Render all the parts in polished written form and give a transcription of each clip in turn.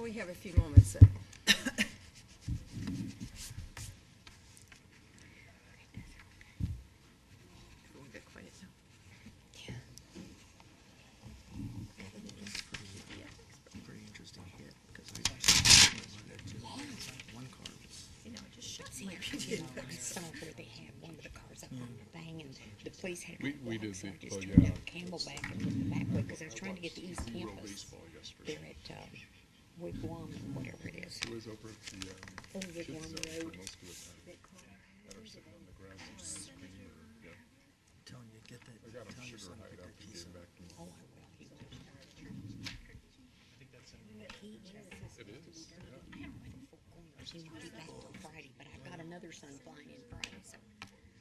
We have a few moments then. Pretty interesting hit because one car was. I saw where they had one of the cars up on the thing, and the police had. We did so I the- just oh, turned yeah. up Campbell back and put the back way because I was trying to get the East Campus. There at Wigwam or whatever it is. It was over at the Old kids' Wigwam zone for Road. most of the time. That are sitting on the grass and ice cream or, yeah. Telling you, get that. I got Tell him your sugar son to high get up that and piece gave of. back to me. Oh, I will. He goes. It is, yeah. I don't know if the four corners. He won't be back till Friday, but I've got another son flying in Friday, so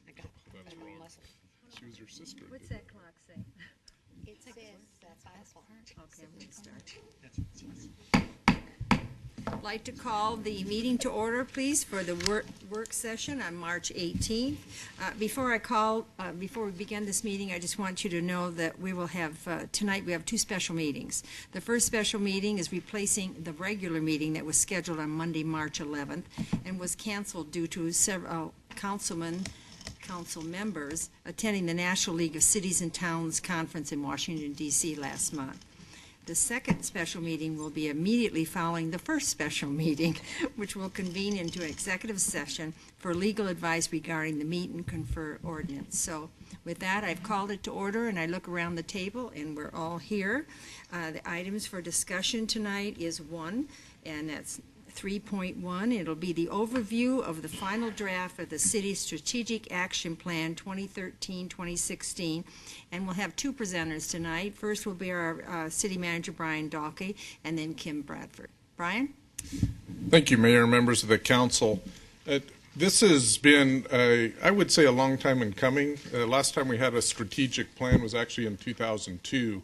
I got That's a little wrong. muscle. She was your sister. What's didn't that clock say? It says 5 o'clock. Okay, I'm gonna start. I'd like to call the meeting to order, please, for the work session on March 18th. Before we begin this meeting, I just want you to know that we will have, tonight we have two special meetings. The first special meeting is replacing the regular meeting that was scheduled on Monday, March 11th, and was canceled due to several council members attending the National League of Cities and Towns Conference in Washington, D.C. last month. The second special meeting will be immediately following the first special meeting, which will convene into an executive session for legal advice regarding the meet and confer ordinance. So with that, I've called it to order, and I look around the table, and we're all here. The items for discussion tonight is 1, and that's 3.1. It'll be the overview of the final draft of the city's Strategic Action Plan 2013-2016, and we'll have two presenters tonight. First will be our City Manager, Brian Dalkey, and then Kim Bradford. Brian? Thank you, Mayor and members of the council. This has been, I would say, a long time in coming. Last time we had a strategic plan was actually in 2002.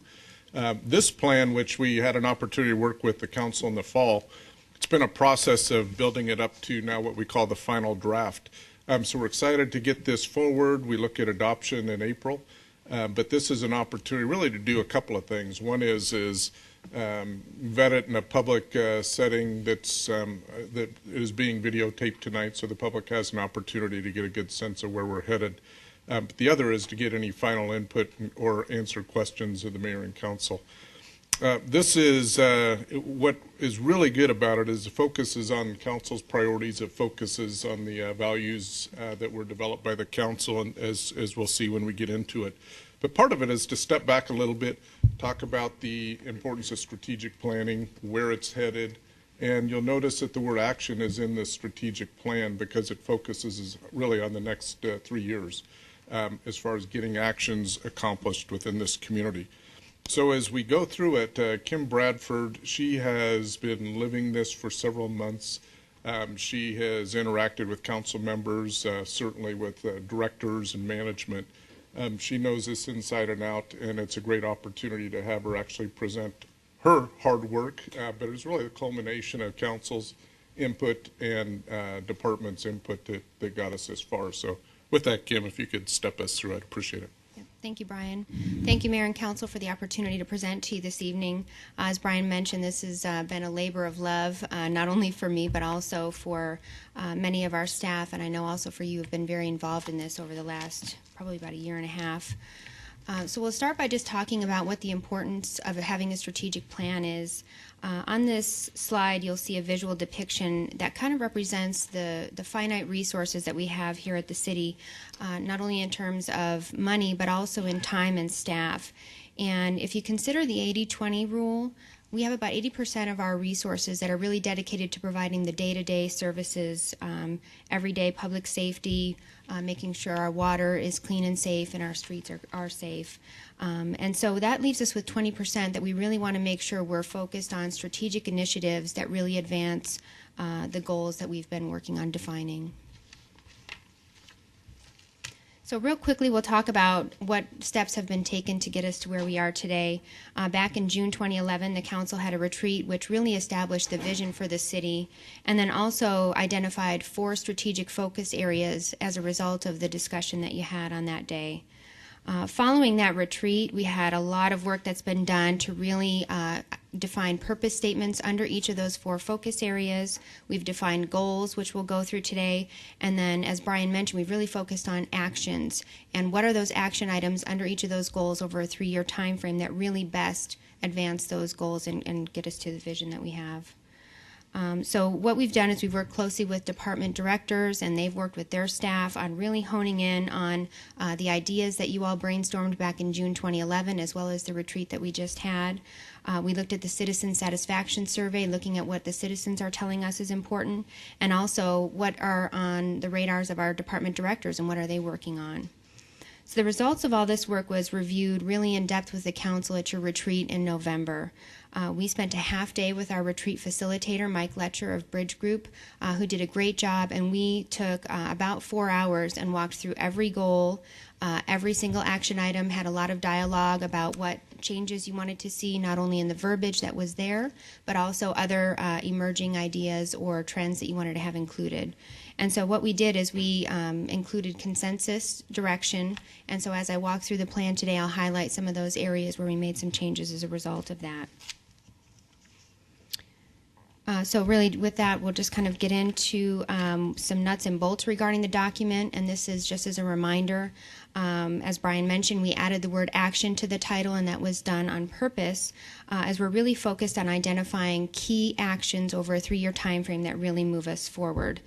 This plan, which we had an opportunity to work with the council in the fall, it's been a process of building it up to now what we call the final draft. So we're excited to get this forward. We look at adoption in April. But this is an opportunity really to do a couple of things. One is vet it in a public setting that is being videotaped tonight, so the public has an opportunity to get a good sense of where we're headed. But the other is to get any final input or answer questions of the mayor and council. This is what is really good about it is the focus is on council's priorities. It focuses on the values that were developed by the council, and as we'll see when we get into it. But part of it is to step back a little bit, talk about the importance of strategic planning, where it's headed, and you'll notice that the word action is in this strategic plan because it focuses really on the next 3 years as far as getting actions accomplished within this community. So as we go through it, Kim Bradford, she has been living this for several months. She has interacted with council members, certainly with directors and management. She knows this inside and out, and it's a great opportunity to have her actually present her hard work, but it's really the culmination of council's input and department's input that got us this far. So with that, Kim, if you could step us through, I'd appreciate it. Thank you, Brian. Thank you, Mayor and Council, for the opportunity to present to you this evening. As Brian mentioned, this has been a labor of love, not only for me, but also for many of our staff, and I know also for you who have been very involved in this over the last probably about a year and a half. So we'll start by just talking about what the importance of having a strategic plan is. On this slide, you'll see a visual depiction that kind of represents the finite resources that we have here at the city, not only in terms of money, but also in time and staff. And if you consider the 80-20 rule, we have about 80% of our resources that are really dedicated to providing the day-to-day services, everyday public safety, making sure our water is clean and safe and our streets are safe. And so that leaves us with 20% that we really want to make sure we're focused on strategic initiatives that really advance the goals that we've been working on defining. So real quickly, we'll talk about what steps have been taken to get us to where we are today. Back in June 2011, the council had a retreat which really established the vision for the city and then also identified 4 strategic focus areas as a result of the discussion that you had on that day. Following that retreat, we had a lot of work that's been done to really define purpose statements under each of those 4 focus areas. We've defined goals, which we'll go through today. And then, as Brian mentioned, we've really focused on actions. And what are those action items under each of those goals over a 3-year time frame that really best advance those goals and get us to the vision that we have. So what we've done is we've worked closely with department directors, and they've worked with their staff on really honing in on the ideas that you all brainstormed back in June 2011, as well as the retreat that we just had. We looked at the citizen satisfaction survey, looking at what the citizens are telling us is important, and also what are on the radars of our department directors and what are they working on. So the results of all this work was reviewed really in depth with the council at your retreat in November. We spent a half day with our retreat facilitator, Mike Letcher of Bridge Group, who did a great job, and we took about 4 hours and walked through every goal, every single action item, had a lot of dialogue about what changes you wanted to see, not only in the verbiage that was there, but also other emerging ideas or trends that you wanted to have included. And so what we did is we included consensus direction, and so as I walk through the plan today, I'll highlight some of those areas where we made some changes as a result of that. So really with that, we'll just kind of get into some nuts and bolts regarding the document, and this is just as a reminder. As Brian mentioned, we added the word action to the title, and that was done on purpose as we're really focused on identifying key actions over a 3-year time frame that really move us forward.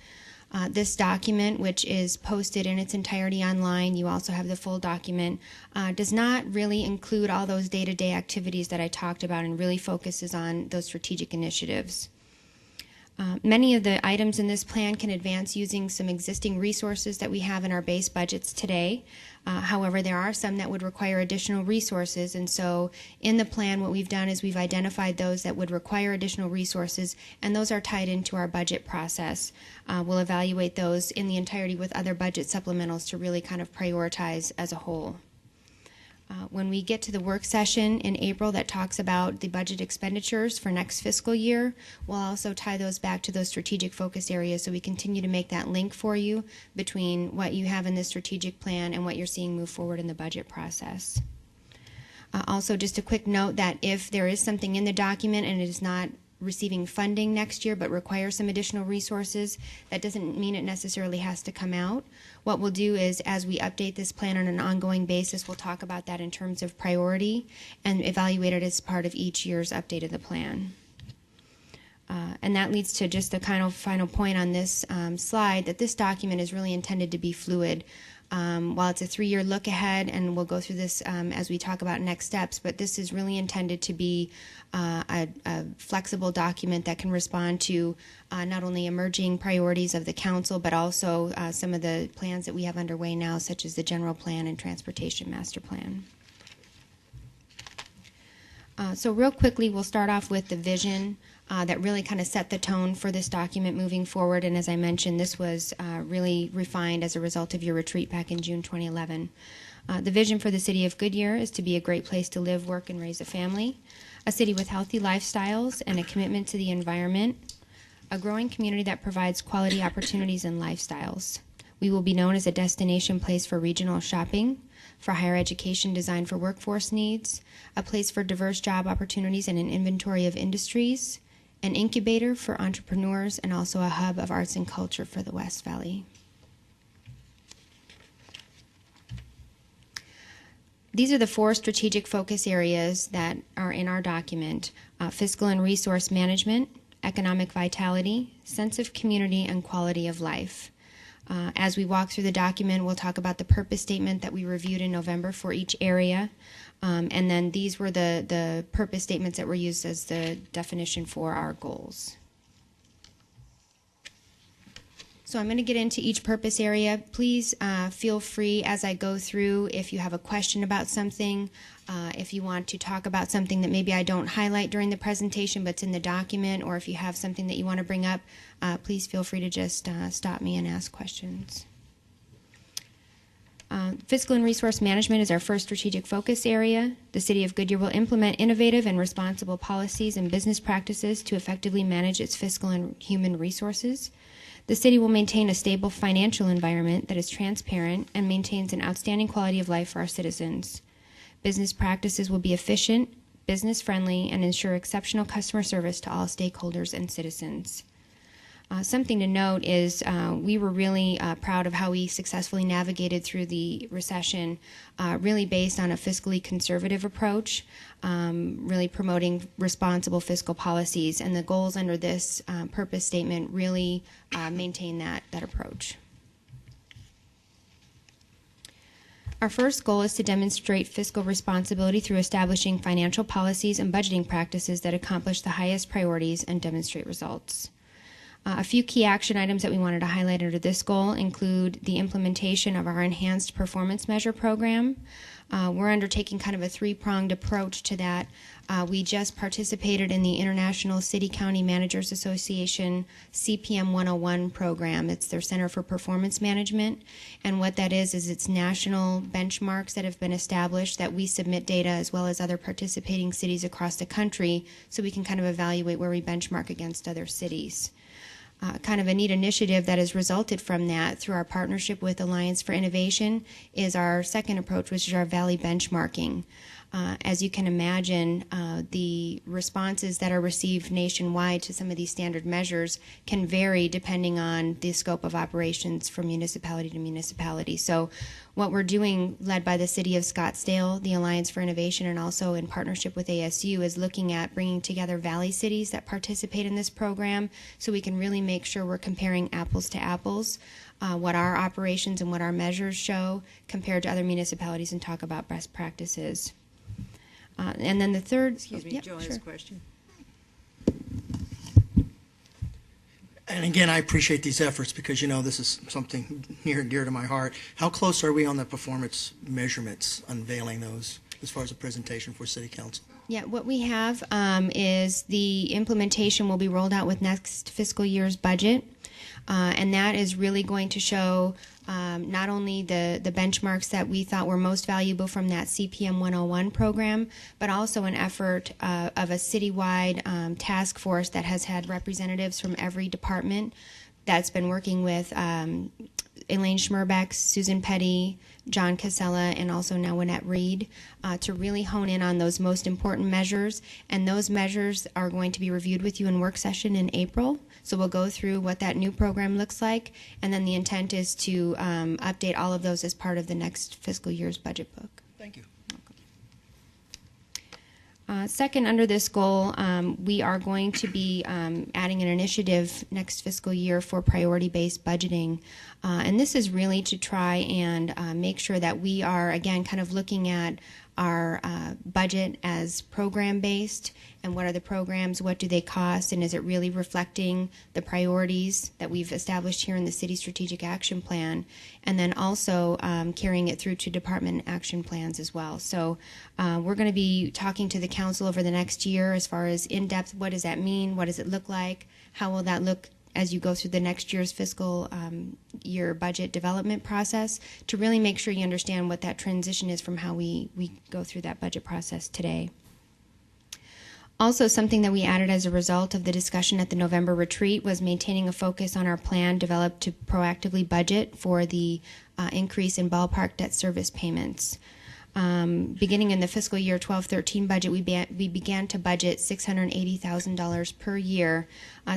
This document, which is posted in its entirety online, you also have the full document, does not really include all those day-to-day activities that I talked about and really focuses on those strategic initiatives. Many of the items in this plan can advance using some existing resources that we have in our base budgets today. However, there are some that would require additional resources, and so in the plan what we've done is we've identified those that would require additional resources, and those are tied into our budget process. We'll evaluate those in the entirety with other budget supplementals to really kind of prioritize as a whole. When we get to the work session in April that talks about the budget expenditures for next fiscal year, we'll also tie those back to those strategic focus areas so we continue to make that link for you between what you have in this strategic plan and what you're seeing move forward in the budget process. Also, just a quick note that if there is something in the document and it is not receiving funding next year but requires some additional resources, that doesn't mean it necessarily has to come out. What we'll do is, as we update this plan on an ongoing basis, we'll talk about that in terms of priority and evaluate it as part of each year's update of the plan. And that leads to just the kind of final point on this slide, that this document is really intended to be fluid. While it's a 3-year look ahead, and we'll go through this as we talk about next steps, but this is really intended to be a flexible document that can respond to not only emerging priorities of the council, but also some of the plans that we have underway now, such as the general plan and transportation master plan. So real quickly, we'll start off with the vision that really kind of set the tone for this document moving forward. And as I mentioned, this was really refined as a result of your retreat back in June 2011. The vision for the city of Goodyear is to be a great place to live, work, and raise a family, a city with healthy lifestyles and a commitment to the environment, a growing community that provides quality opportunities and lifestyles. We will be known as a destination place for regional shopping, for higher education designed for workforce needs, a place for diverse job opportunities and an inventory of industries, an incubator for entrepreneurs, and also a hub of arts and culture for the West Valley. These are the 4 strategic focus areas that are in our document: fiscal and resource management, economic vitality, sense of community, and quality of life. As we walk through the document, we'll talk about the purpose statement that we reviewed in November for each area. And then these were the purpose statements that were used as the definition for our goals. So I'm going to get into each purpose area. Please feel free as I go through, if you have a question about something, if you want to talk about something that maybe I don't highlight during the presentation but's in the document, or if you have something that you want to bring up, please feel free to just stop me and ask questions. Fiscal and resource management is our first strategic focus area. The City of Goodyear will implement innovative and responsible policies and business practices to effectively manage its fiscal and human resources. The city will maintain a stable financial environment that is transparent and maintains an outstanding quality of life for our citizens. Business practices will be efficient, business-friendly, and ensure exceptional customer service to all stakeholders and citizens. Something to note is we were really proud of how we successfully navigated through the recession, really based on a fiscally conservative approach, really promoting responsible fiscal policies, and the goals under this purpose statement really maintain that approach. Our first goal is to demonstrate fiscal responsibility through establishing financial policies and budgeting practices that accomplish the highest priorities and demonstrate results. A few key action items that we wanted to highlight under this goal include the implementation of our enhanced performance measure program. We're undertaking kind of a three-pronged approach to that. We just participated in the International City County Managers Association CPM 101 program. It's their Center for Performance Management, and what that is it's national benchmarks that have been established that we submit data as well as other participating cities across the country so we can kind of evaluate where we benchmark against other cities. Kind of a neat initiative that has resulted from that through our partnership with Alliance for Innovation is our second approach, which is our Valley benchmarking. As you can imagine, the responses that are received nationwide to some of these standard measures can vary depending on the scope of operations from municipality to municipality. So what we're doing, led by the City of Scottsdale, the Alliance for Innovation, and also in partnership with ASU, is looking at bringing together Valley cities that participate in this program so we can really make sure we're comparing apples to apples, what our operations and what our measures show compared to other municipalities, and talk about best practices. And then the third... Excuse me, yep, Joe has sure. a question. And again, I appreciate these efforts because, you know, this is something near and dear to my heart. How close are we on the performance measurements, unveiling those as far as a presentation for City Council? Yeah, what we have is the implementation will be rolled out with next fiscal year's budget, and that is really going to show not only the benchmarks that we thought were most valuable from that CPM 101 program, but also an effort of a citywide task force that has had representatives from every department that's been working with Elaine Schmerbeck, Susan Petty, John Casella, and also now Winnette Reed to really hone in on those most important measures. And those measures are going to be reviewed with you in work session in April. So we'll go through what that new program looks like, and then the intent is to update all of those as part of the next fiscal year's budget book. Thank you. Second, under this goal, we are going to be adding an initiative next fiscal year for priority-based budgeting. And this is really to try and make sure that we are, again, kind of looking at our budget as program-based, and what are the programs, what do they cost, and is it really reflecting the priorities that we've established here in the City Strategic Action Plan, and then also carrying it through to department action plans as well. So we're going to be talking to the council over the next year as far as in-depth, what does that mean, what does it look like, how will that look as you go through the next year's fiscal year budget development process, to really make sure you understand what that transition is from how we go through that budget process today. Also, something that we added as a result of the discussion at the November retreat was maintaining a focus on our plan developed to proactively budget for the increase in ballpark debt service payments. Beginning in the fiscal year 12-13 budget, we began to budget $680,000 per year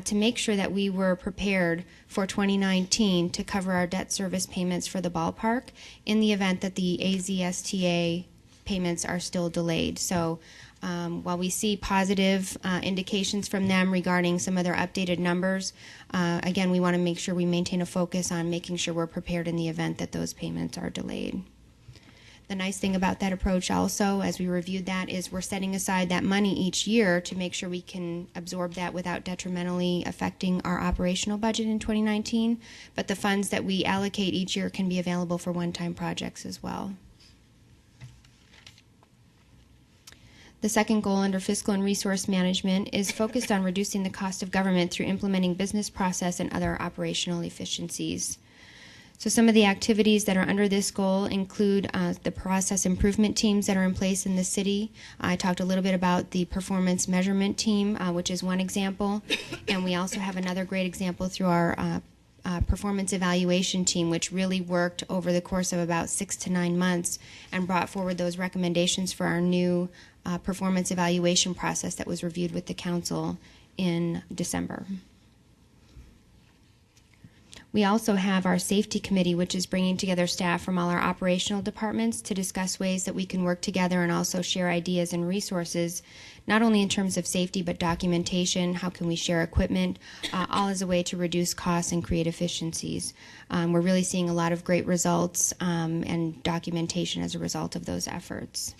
to make sure that we were prepared for 2019 to cover our debt service payments for the ballpark in the event that the AZSTA payments are still delayed. So while we see positive indications from them regarding some of their updated numbers, again, we want to make sure we maintain a focus on making sure we're prepared in the event that those payments are delayed. The nice thing about that approach also, as we reviewed that, is we're setting aside that money each year to make sure we can absorb that without detrimentally affecting our operational budget in 2019. But the funds that we allocate each year can be available for one-time projects as well. The second goal under fiscal and resource management is focused on reducing the cost of government through implementing business process and other operational efficiencies. So some of the activities that are under this goal include the process improvement teams that are in place in the city. I talked a little bit about the performance measurement team, which is one example. And we also have another great example through our performance evaluation team, which really worked over the course of about 6 to 9 months and brought forward those recommendations for our new performance evaluation process that was reviewed with the council in December. We also have our safety committee, which is bringing together staff from all our operational departments to discuss ways that we can work together and also share ideas and resources, not only in terms of safety but documentation. How can we share equipment, all as a way to reduce costs and create efficiencies. We're really seeing a lot of great results and documentation as a result of those efforts.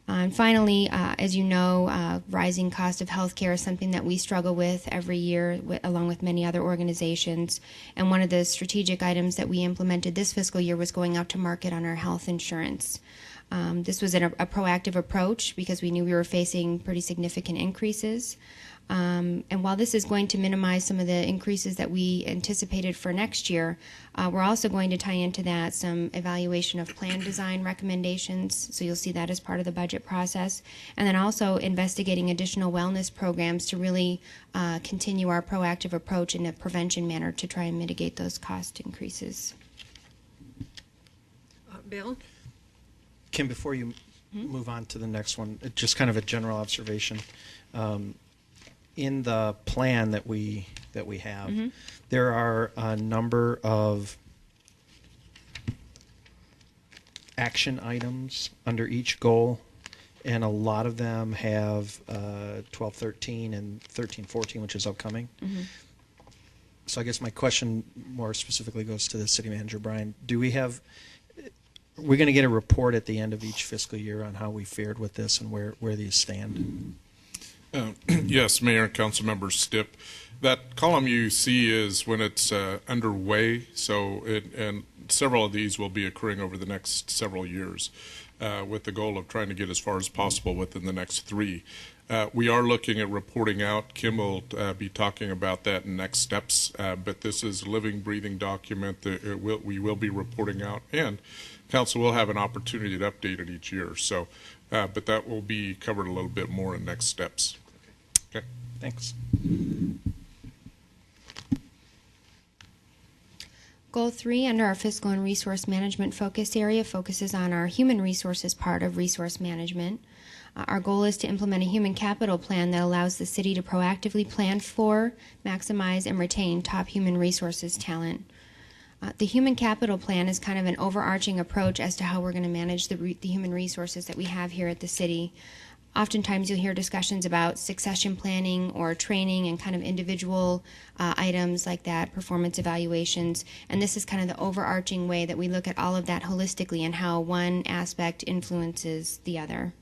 And finally, as you know, rising cost of healthcare is something that we struggle with every year, along with many other organizations. And one of the strategic items that we implemented this fiscal year was going out to market on our health insurance. This was a proactive approach because we knew we were facing pretty significant increases. And while this is going to minimize some of the increases that we anticipated for next year, we're also going to tie into that some evaluation of plan design recommendations. So you'll see that as part of the budget process. And then also investigating additional wellness programs to really continue our proactive approach in a prevention manner to try and mitigate those cost increases. Bill? Kim, before you move on to the next one, just kind of a general observation. In the plan that we have, there are a number of action items under each goal, and a lot of them have 12-13 and 13-14, which is upcoming. So I guess my question more specifically goes to the city manager, Brian. We're going to get a report at the end of each fiscal year on how we fared with this and where these stand? Yes, Mayor and Council Members Stipp. That column you see is when it's underway, and several of these will be occurring over the next several years with the goal of trying to get as far as possible within the next 3. We are looking at reporting out. Kim will be talking about that in next steps, but this is a living, breathing document that we will be reporting out, and Council will have an opportunity to update it each year. So, but that will be covered a little bit more in next steps. Okay. Thanks. Goal 3 under our fiscal and resource management focus area focuses on our human resources part of resource management. Our goal is to implement a human capital plan that allows the city to proactively plan for, maximize, and retain top human resources talent. The human capital plan is kind of an overarching approach as to how we're going to manage the human resources that we have here at the city. Oftentimes you'll hear discussions about succession planning or training and kind of individual items like that, performance evaluations, and this is kind of the overarching way that we look at all of that holistically and how one aspect influences the other.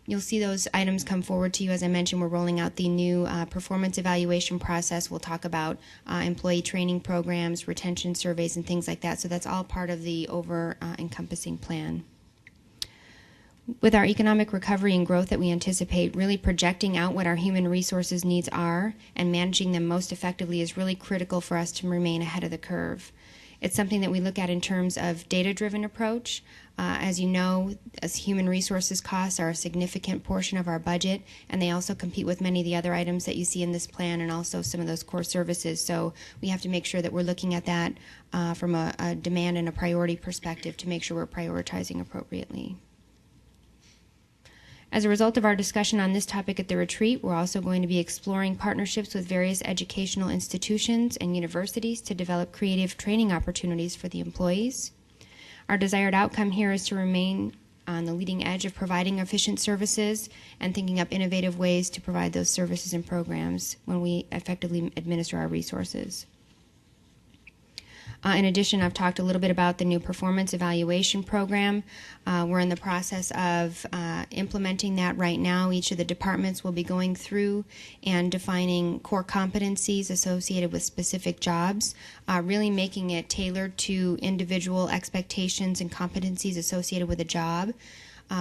You'll see those items come forward to you. As I mentioned, we're rolling out the new performance evaluation process. We'll talk about employee training programs, retention surveys, and things like that. So that's all part of the over-encompassing plan. With our economic recovery and growth that we anticipate, really projecting out what our human resources needs are and managing them most effectively is really critical for us to remain ahead of the curve. It's something that we look at in terms of data-driven approach. As you know, as human resources costs are a significant portion of our budget, and they also compete with many of the other items that you see in this plan and also some of those core services. So we have to make sure that we're looking at that from a demand and a priority perspective to make sure we're prioritizing appropriately. As a result of our discussion on this topic at the retreat, we're also going to be exploring partnerships with various educational institutions and universities to develop creative training opportunities for the employees. Our desired outcome here is to remain on the leading edge of providing efficient services and thinking up innovative ways to provide those services and programs when we effectively administer our resources. In addition, I've talked a little bit about the new performance evaluation program. We're in the process of implementing that right now. Each of the departments will be going through and defining core competencies associated with specific jobs, really making it tailored to individual expectations and competencies associated with a job.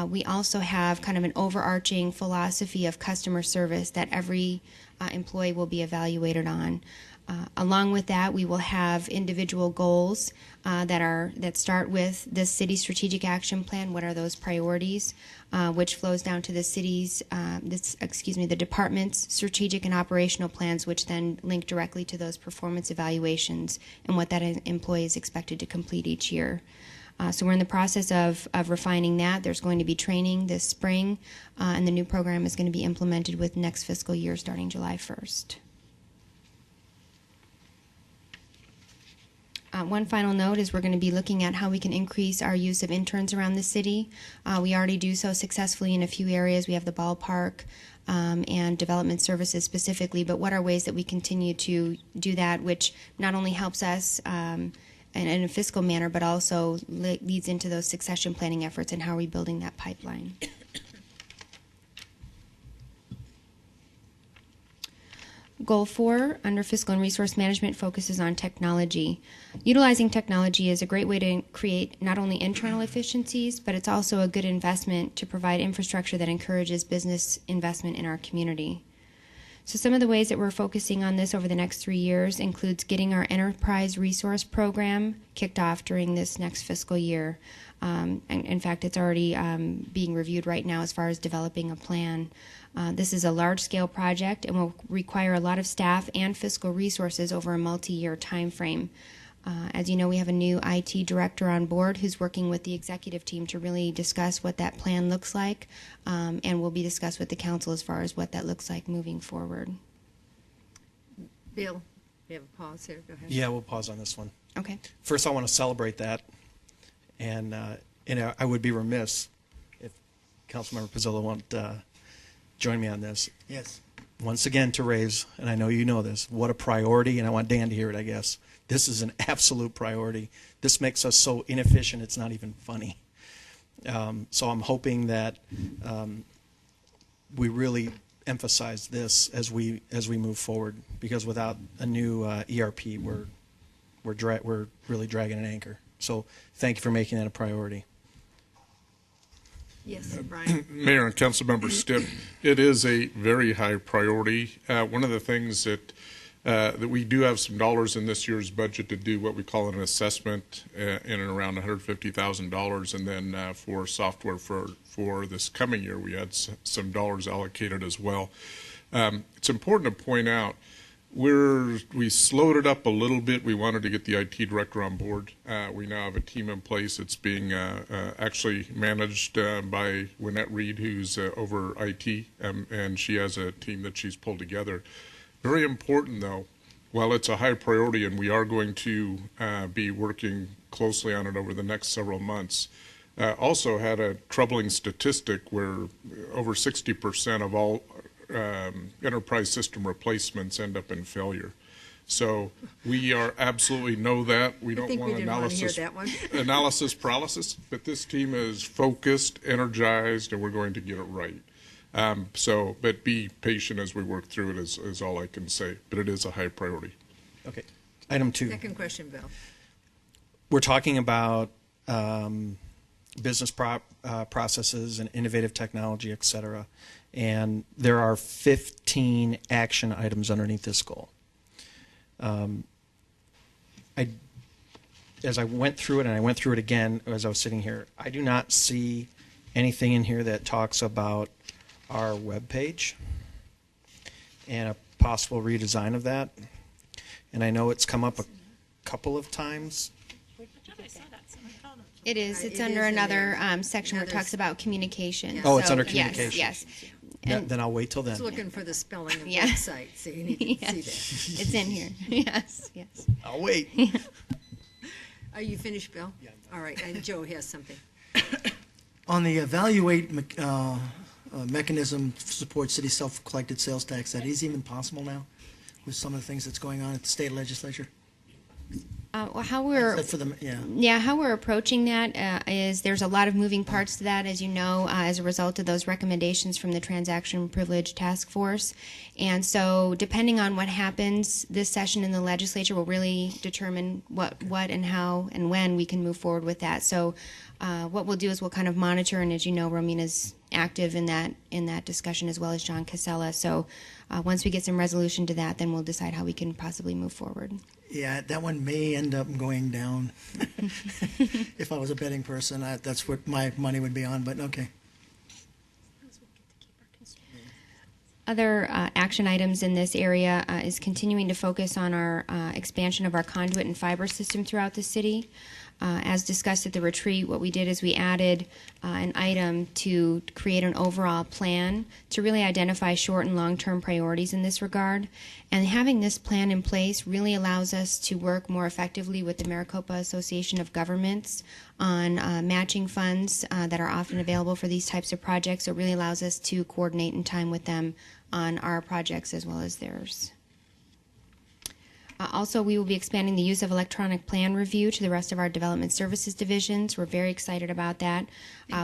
We also have kind of an overarching philosophy of customer service that every employee will be evaluated on. Along with that, we will have individual goals that start with this city strategic action plan. What are those priorities? Which flows down to the city's, the department's strategic and operational plans, which then link directly to those performance evaluations and what that employee is expected to complete each year. So we're in the process of refining that. There's going to be training this spring, and the new program is going to be implemented with next fiscal year starting July 1st. One final note is we're going to be looking at how we can increase our use of interns around the city. We already do so successfully in a few areas. We have the ballpark and development services specifically, but what are ways that we continue to do that, which not only helps us in a fiscal manner, but also leads into those succession planning efforts and how are we building that pipeline. Goal 4 under fiscal and resource management focuses on technology. Utilizing technology is a great way to create not only internal efficiencies, but it's also a good investment to provide infrastructure that encourages business investment in our community. So some of the ways that we're focusing on this over the next 3 years includes getting our enterprise resource program kicked off during this next fiscal year. And in fact, it's already being reviewed right now as far as developing a plan. This is a large-scale project and will require a lot of staff and fiscal resources over a multi-year time frame. As you know, we have a new IT director on board who's working with the executive team to really discuss what that plan looks like, and will be discussed with the council as far as what that looks like moving forward. Bill, we have a pause here. Go ahead. Yeah, we'll pause on this one. Okay. First, I want to celebrate that, and I would be remiss if Councilmember Pizzolo won't join me on this. Yes. Once again, to raise, and I know you know this, what a priority, and I want Dan to hear it, I guess. This is an absolute priority. This makes us so inefficient, it's not even funny. So I'm hoping that we really emphasize this as we move forward, because without a new ERP, we're really dragging an anchor. So thank you for making that a priority. Yes, Brian. Mayor and Councilmember Stipp, it is a very high priority. One of the things that we do have some dollars in this year's budget to do what we call an assessment in and around $150,000, and then for software for this coming year, we had some dollars allocated as well. It's important to point out we slowed it up a little bit. We wanted to get the IT director on board. We now have a team in place. It's being actually managed by Wynette Reed, who's over IT, and she has a team that she's pulled together. Very important, though, while it's a high priority and we are going to be working closely on it over the next several months, also had a troubling statistic where over 60% of all enterprise system replacements end up in failure. So we are absolutely know that. We don't want analysis paralysis, but this team is focused, energized, and we're going to get it right. But be patient as we work through it is all I can say. But it is a high priority. Okay. Item 2. Second question, Bill. We're talking about business processes and innovative technology, et cetera. And there are 15 action items underneath this goal. As I went through it, and I went through it again as I was sitting here, I do not see anything in here that talks about our webpage and a possible redesign of that. And I know it's come up a couple of times. It is. It's It under is in another there. section where it talks about communication. Oh, it's So, under yes, communication. Yes. Then I'll wait till then. Just looking for the spelling of Yeah. website, so you need to Yes. see that. It's in here. Yes, yes. I'll wait. Are you finished, Bill? Yeah. All right, and Joe has something. On the evaluate mechanism to support city self-collected sales tax, that is even possible now with some of the things that's going on at the state legislature? Well, how we're Except for the, how we're approaching that is there's a lot of moving parts to that, as you know, as a result of those recommendations from the Transaction Privilege Task Force. And so depending on what happens this session in the legislature will really determine what and how and when we can move forward with that. So what we'll do is we'll kind of monitor, and as you know, Romina's active in that discussion, as well as John Casella. So once we get some resolution to that, then we'll decide how we can possibly move forward. Yeah, that one may end up going down. If I was a betting person, that's what my money would be on, but okay. Other action items in this area is continuing to focus on our expansion of our conduit and fiber system throughout the city. As discussed at the retreat, what we did is we added an item to create an overall plan to really identify short and long-term priorities in this regard. And having this plan in place really allows us to work more effectively with the Maricopa Association of Governments on matching funds that are often available for these types of projects. So it really allows us to coordinate in time with them on our projects as well as theirs. Also, we will be expanding the use of electronic plan review to the rest of our development services divisions. We're very excited about that.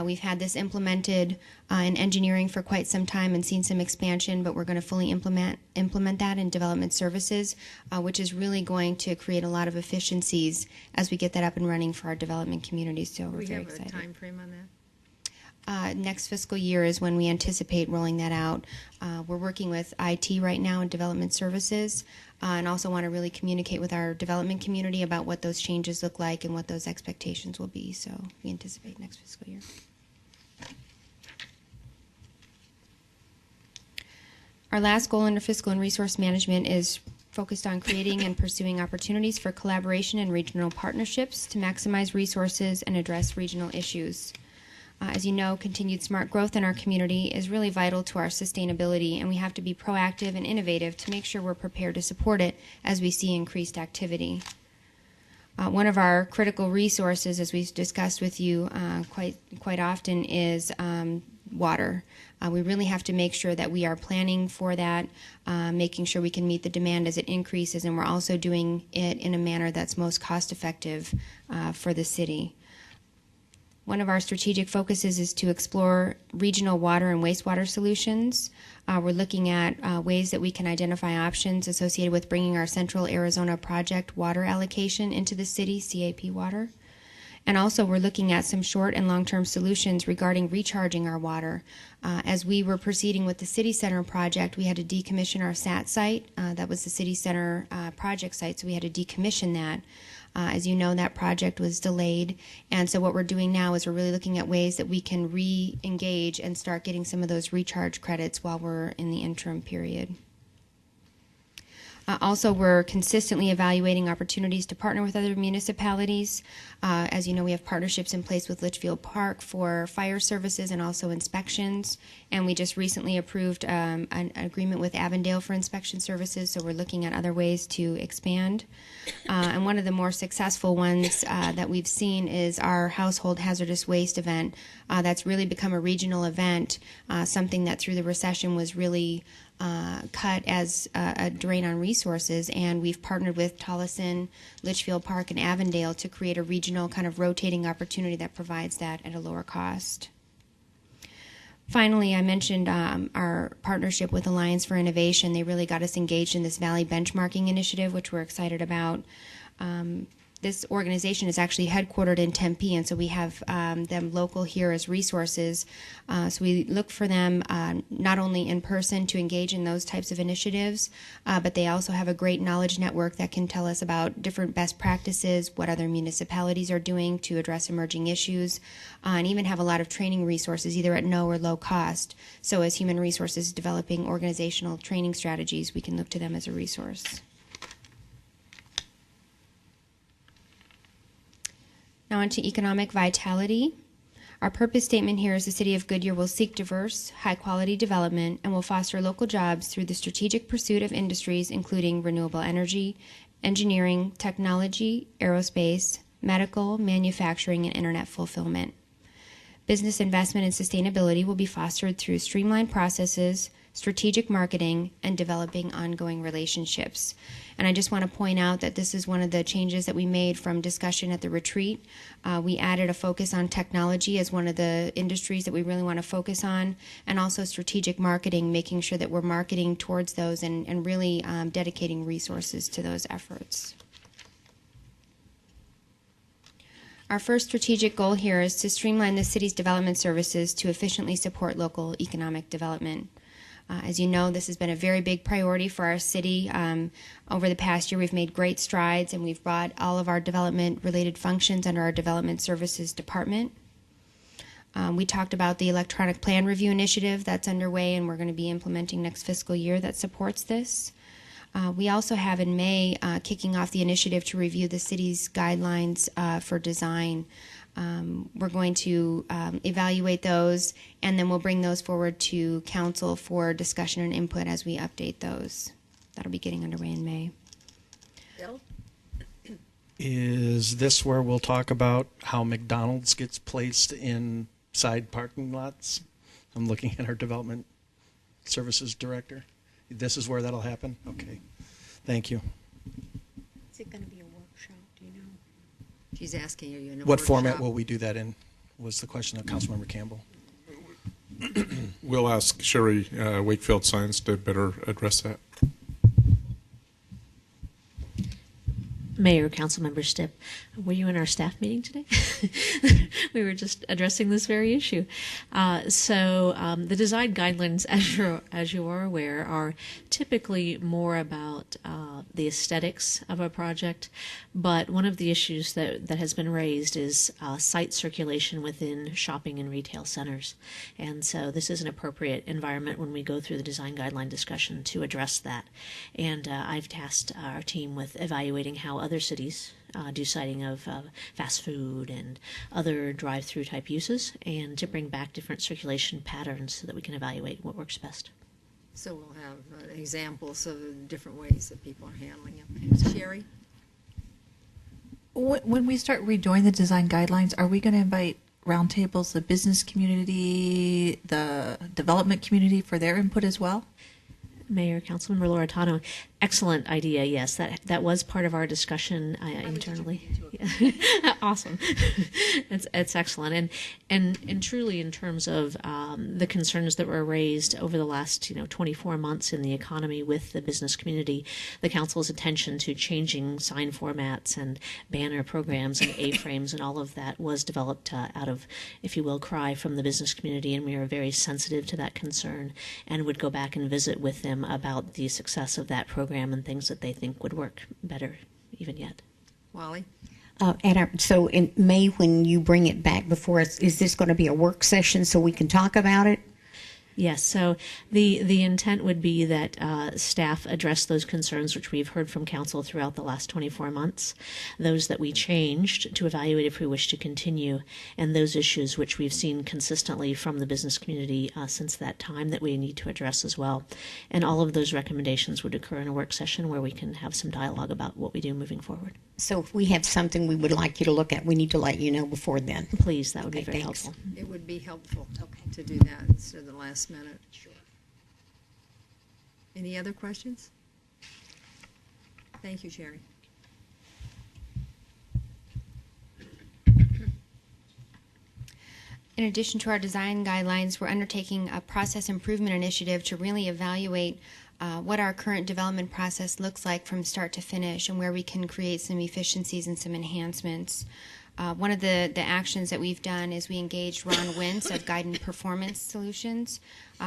We've had this implemented in engineering for quite some time and seen some expansion, but we're going to fully implement that in development services, which is really going to create a lot of efficiencies as we get that up and running for our development communities. So we're very excited. We have a time frame on that? Next fiscal year is when we anticipate rolling that out. We're working with IT right now in development services, and also want to really communicate with our development community about what those changes look like and what those expectations will be. So we anticipate next fiscal year. Our last goal under fiscal and resource management is focused on creating and pursuing opportunities for collaboration and regional partnerships to maximize resources and address regional issues. As you know, continued smart growth in our community is really vital to our sustainability, and we have to be proactive and innovative to make sure we're prepared to support it as we see increased activity. One of our critical resources, as we've discussed with you quite often, is water. We really have to make sure that we are planning for that, making sure we can meet the demand as it increases, and we're also doing it in a manner that's most cost effective for the city. One of our strategic focuses is to explore regional water and wastewater solutions. We're looking at ways that we can identify options associated with bringing our Central Arizona Project water allocation into the city, CAP water. And also we're looking at some short and long-term solutions regarding recharging our water. As we were proceeding with the City Center project, we had to decommission our SAT site. That was the City Center project site, so we had to decommission that. As you know, that project was delayed, and so what we're doing now is we're really looking at ways that we can re-engage and start getting some of those recharge credits while we're in the interim period. Also, we're consistently evaluating opportunities to partner with other municipalities. As you know, we have partnerships in place with Litchfield Park for fire services and also inspections. And we just recently approved an agreement with Avondale for inspection services, so we're looking at other ways to expand. And one of the more successful ones that we've seen is our household hazardous waste event. That's really become a regional event, something that through the recession was really cut as a drain on resources, and we've partnered with Tolleson, Litchfield Park, and Avondale to create a regional kind of rotating opportunity that provides that at a lower cost. Finally, I mentioned our partnership with Alliance for Innovation. They really got us engaged in this Valley Benchmarking Initiative, which we're excited about. This organization is actually headquartered in Tempe, and so we have them local here as resources. So we look for them not only in person to engage in those types of initiatives, but they also have a great knowledge network that can tell us about different best practices, what other municipalities are doing to address emerging issues, and even have a lot of training resources, either at no or low cost. So as Human Resources is developing organizational training strategies, we can look to them as a resource. Now on to economic vitality. Our purpose statement here is the City of Goodyear will seek diverse, high-quality development and will foster local jobs through the strategic pursuit of industries including renewable energy, engineering, technology, aerospace, medical, manufacturing, and internet fulfillment. Business investment and sustainability will be fostered through streamlined processes, strategic marketing, and developing ongoing relationships. And I just want to point out that this is one of the changes that we made from discussion at the retreat. We added a focus on technology as one of the industries that we really want to focus on, and also strategic marketing, making sure that we're marketing towards those and really dedicating resources to those efforts. Our first strategic goal here is to streamline the city's development services to efficiently support local economic development. As you know, this has been a very big priority for our city. Over the past year, we've made great strides, and we've brought all of our development-related functions under our Development Services Department. We talked about the electronic plan review initiative that's underway, and we're going to be implementing next fiscal year that supports this. We also have in May kicking off the initiative to review the city's guidelines for design. We're going to evaluate those, and then we'll bring those forward to council for discussion and input as we update those. That'll be getting underway in May. Bill? Is this where we'll talk about how McDonald's gets placed inside parking lots? I'm looking at our development services director. This is where that'll happen? Okay. Thank you. Is it going to be a workshop, do you know? She's asking, are you in a What format workshop? will we do that in? Was the question of Councilmember Campbell. We'll ask Sherry Wakefield Science to better address that. Mayor, Councilmember Stipp, were you in our staff meeting today? We were just addressing this very issue. The design guidelines, as you are aware, are typically more about the aesthetics of a project, but one of the issues that has been raised is site circulation within shopping and retail centers. And so this is an appropriate environment when we go through the design guideline discussion to address that. And I've tasked our team with evaluating how other cities do siting of fast food and other drive-through type uses, and to bring back different circulation patterns so that we can evaluate what works best. So we'll have examples of the different ways that people are handling it. Sherry? When we start redoing the design guidelines, are we going to invite roundtables, the business community, the development community for their input as well? Mayor, Councilmember Loretano, excellent idea. Yes, that was part of our discussion internally. Awesome, it's excellent, and truly in terms of the concerns that were raised over the last 24 months in the economy with the business community, the council's attention to changing sign formats and banner programs and A-frames and all of that was developed out of, if you will, cry from the business community, and we are very sensitive to that concern and would go back and visit with them about the success of that program and things that they think would work better even yet. Wally? So in May, when you bring it back before us, is this going to be a work session so we can talk about it? Yes, so the intent would be that staff address those concerns which we've heard from council throughout the last 24 months, those that we changed to evaluate if we wish to continue, and those issues which we've seen consistently from the business community since that time that we need to address as well. And all of those recommendations would occur in a work session where we can have some dialogue about what we do moving forward. So if we have something we would like you to look at, we need to let you know before then. Please, that would be Okay, very thanks. helpful. It would be helpful to do that instead of the last minute. Sure. Any other questions? Thank you, Sherry. In addition to our design guidelines, we're undertaking a process improvement initiative to really evaluate what our current development process looks like from start to finish and where we can create some efficiencies and some enhancements. One of the actions that we've done is we engaged Ron Wentz of Guidance Performance Solutions.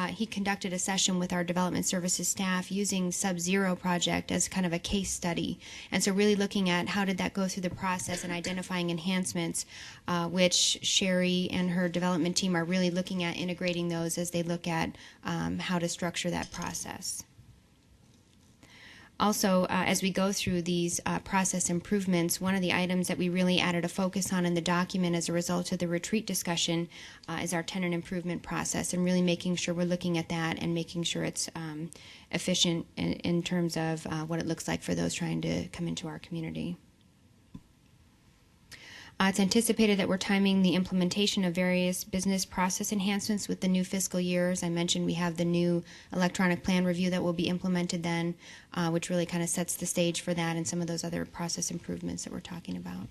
He conducted a session with our development services staff using Sub-Zero project as kind of a case study. And so really looking at how did that go through the process and identifying enhancements, which Sherry and her development team are really looking at integrating those as they look at how to structure that process. Also, as we go through these process improvements, one of the items that we really added a focus on in the document as a result of the retreat discussion is our tenant improvement process, and really making sure we're looking at that and making sure it's efficient in terms of what it looks like for those trying to come into our community. It's anticipated that we're timing the implementation of various business process enhancements with the new fiscal year. As I mentioned, we have the new electronic plan review that will be implemented then, which really kind of sets the stage for that and some of those other process improvements that we're talking about.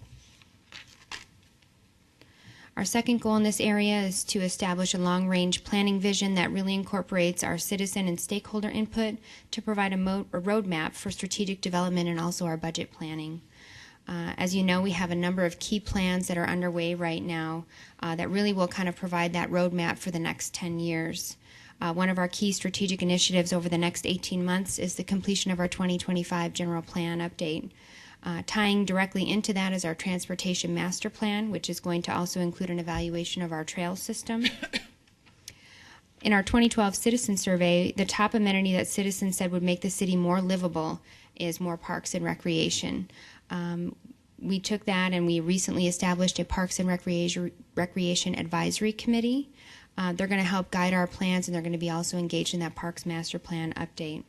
Our second goal in this area is to establish a long-range planning vision that really incorporates our citizen and stakeholder input to provide a roadmap for strategic development and also our budget planning. As you know, we have a number of key plans that are underway right now that really will kind of provide that roadmap for the next 10 years. One of our key strategic initiatives over the next 18 months is the completion of our 2025 general plan update. Tying directly into that is our transportation master plan, which is going to also include an evaluation of our trail system. In our 2012 citizen survey, the top amenity that citizens said would make the city more livable is more parks and recreation. We took that and we recently established a Parks and Recreation Advisory Committee. They're going to help guide our plans, and they're going to be also engaged in that Parks Master Plan update.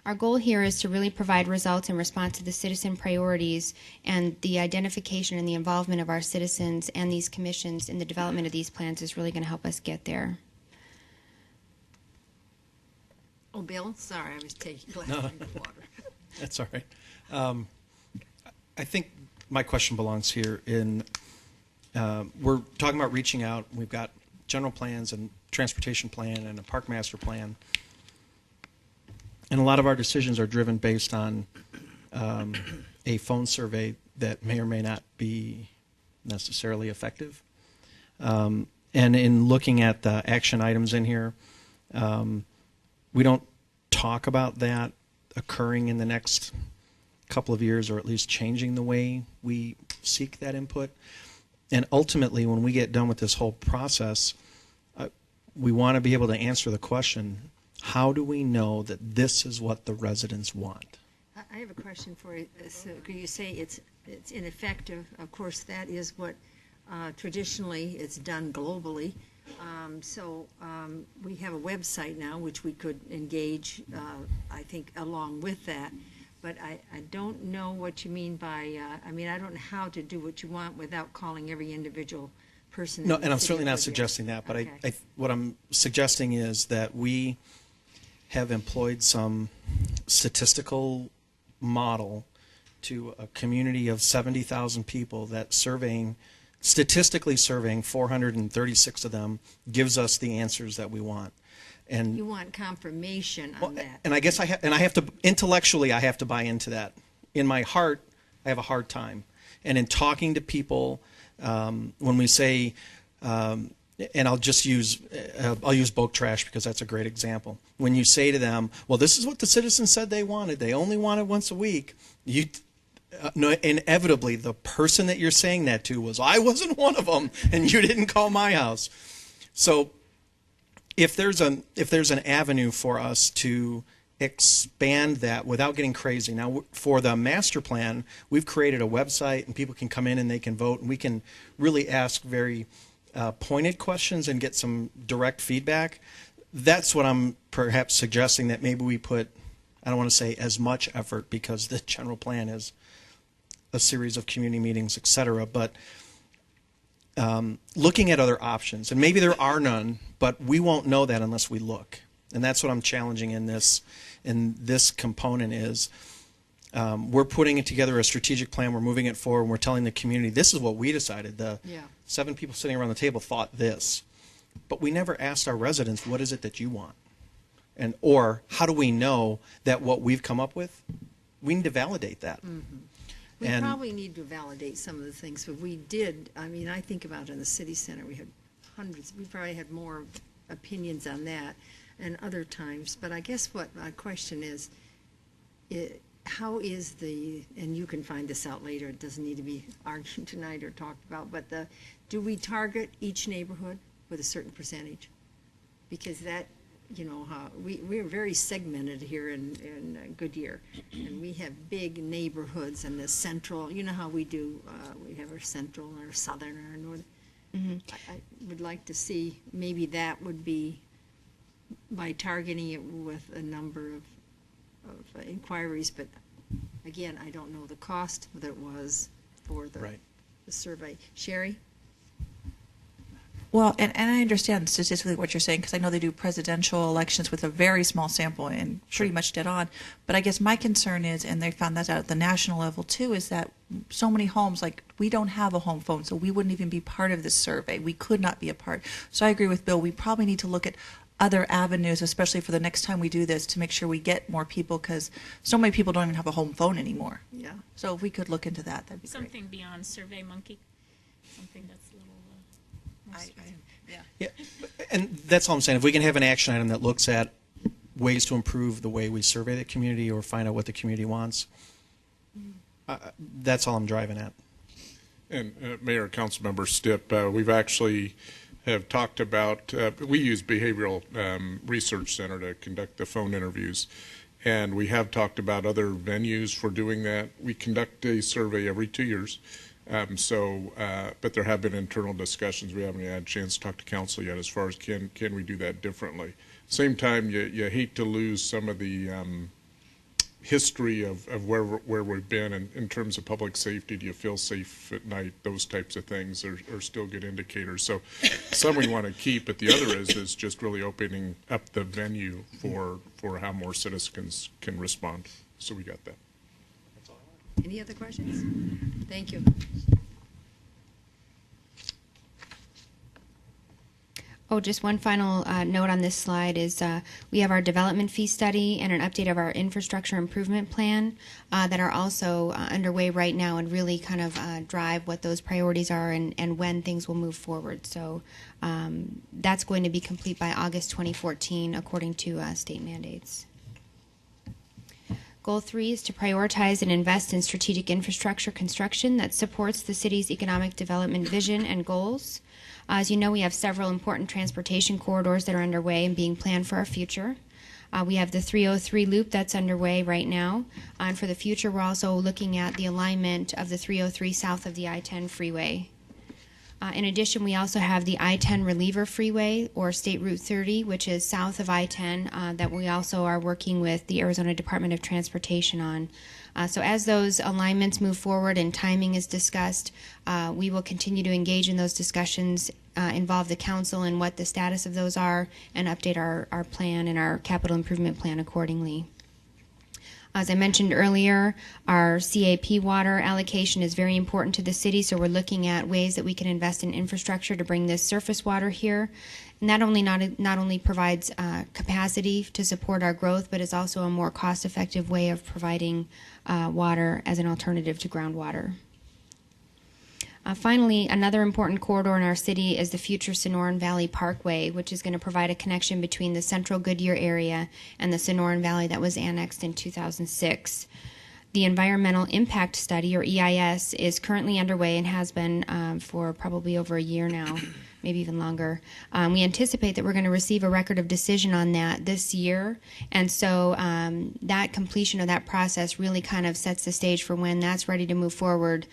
Our goal here is to really provide results in response to the citizen priorities, and the identification and the involvement of our citizens and these commissions in the development of these plans is really going to help us get there. Oh, Bill, sorry, I was taking a glass of water. That's all right. I think my question belongs here in, we're talking about reaching out. We've got general plans and transportation plan and a park master plan. And a lot of our decisions are driven based on a phone survey that may or may not be necessarily effective. And in looking at the action items in here, we don't talk about that occurring in the next couple of years, or at least changing the way we seek that input. And ultimately, when we get done with this whole process, we want to be able to answer the question, how do we know that this is what the residents want? I have a question for you. So you say it's ineffective. Of course, that is what traditionally it's done globally. We have a website now which we could engage, I think, along with that. But I don't know what you mean by, I don't know how to do what you want without calling every individual person. No, and I'm certainly not suggesting that, but Okay. what I'm suggesting is that we have employed some statistical model to a community of 70,000 people that statistically surveying 436 of them gives us the answers that we want. And You want confirmation on that. and I guess I have to intellectually I have to buy into that. In my heart, I have a hard time. And in talking to people, when we say, and I'll use boat trash because that's a great example. When you say to them, well, this is what the citizens said they wanted. They only want it once a week. No, inevitably, the person that you're saying that to was, I wasn't one of them, and you didn't call my house. So if there's an avenue for us to expand that without getting crazy. Now, for the master plan, we've created a website, and people can come in and they can vote, and we can really ask very pointed questions and get some direct feedback. That's what I'm perhaps suggesting, that maybe we put, I don't want to say as much effort because the general plan is a series of community meetings, et cetera, but looking at other options. And maybe there are none, but we won't know that unless we look. And that's what I'm challenging in this component is we're putting it together a strategic plan, we're moving it forward, and we're telling the community, this is what we decided. The 7 people sitting around the table thought this. But we never asked our residents, what is it that you want? Or how do we know that what we've come up with, we need to validate that. Mm-hmm. We probably need to validate some of the things, but we did. I think about in the city center, we had hundreds. We probably had more opinions on that and other times. But I guess what my question is, how is and you can find this out later, it doesn't need to be argued tonight or talked about, but do we target each neighborhood with a certain percentage? Because that, we're very segmented here in Goodyear, and we have big neighborhoods and the central, how we do, we have our central, our southern, our northern. Mm-hmm. I would like to see, maybe that would be by targeting it with a number of inquiries, but again, I don't know the cost that it was for the survey. Sherry? Well, and I understand statistically what you're saying, because I know they do presidential elections with a very small sample and pretty much dead on. But I guess my concern is, and they found that out at the national level too, is that so many homes, like we don't have a home phone, so we wouldn't even be part of this survey. We could not be a part. So I agree with Bill. We probably need to look at other avenues, especially for the next time we do this, to make sure we get more people, because so many people don't even have a home phone anymore. Yeah. So if we could look into that, that'd be great. Something beyond SurveyMonkey, something that's a little more specific. Yeah, and that's all I'm saying. If we can have an action item that looks at ways to improve the way we survey the community or find out what the community wants, that's all I'm driving at. And Mayor, Councilmember Stipp, we've actually have talked about, we use Behavioral Research Center to conduct the phone interviews, and we have talked about other venues for doing that. We conduct a survey every 2 years, but there have been internal discussions. We haven't had a chance to talk to council yet as far as can we do that differently. Same time, you hate to lose some of the history of where we've been in terms of public safety. Do you feel safe at night? Those types of things are still good indicators. So some we want to keep, but the other is just really opening up the venue for how more citizens can respond. So we got that. Any other questions? Thank you. Oh, just one final note on this slide is we have our development fee study and an update of our infrastructure improvement plan that are also underway right now and really kind of drive what those priorities are and when things will move forward. So that's going to be complete by August 2014 according to state mandates. Goal 3 is to prioritize and invest in strategic infrastructure construction that supports the city's economic development vision and goals. As you know, we have several important transportation corridors that are underway and being planned for our future. We have the 303 loop that's underway right now. And for the future, we're also looking at the alignment of the 303 south of the I-10 freeway. In addition, we also have the I-10 reliever freeway, or State Route 30, which is south of I-10, that we also are working with the Arizona Department of Transportation on. So as those alignments move forward and timing is discussed, we will continue to engage in those discussions, involve the council in what the status of those are, and update our plan and our capital improvement plan accordingly. As I mentioned earlier, our CAP water allocation is very important to the city, so we're looking at ways that we can invest in infrastructure to bring this surface water here. And that not only provides capacity to support our growth, but is also a more cost-effective way of providing water as an alternative to groundwater. Finally, another important corridor in our city is the future Sonoran Valley Parkway, which is going to provide a connection between the central Goodyear area and the Sonoran Valley that was annexed in 2006. The Environmental Impact Study, or EIS, is currently underway and has been for probably over a year now, maybe even longer. We anticipate that we're going to receive a record of decision on that this year, and so that completion of that process really kind of sets the stage for when that's ready to move forward.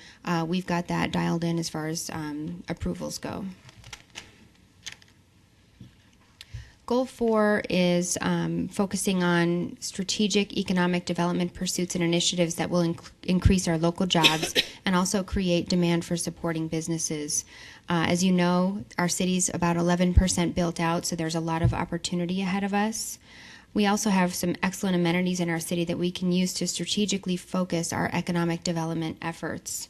We've got that dialed in as far as approvals go. Goal 4 is focusing on strategic economic development pursuits and initiatives that will increase our local jobs and also create demand for supporting businesses. As you know, our city's about 11% built out, so there's a lot of opportunity ahead of us. We also have some excellent amenities in our city that we can use to strategically focus our economic development efforts.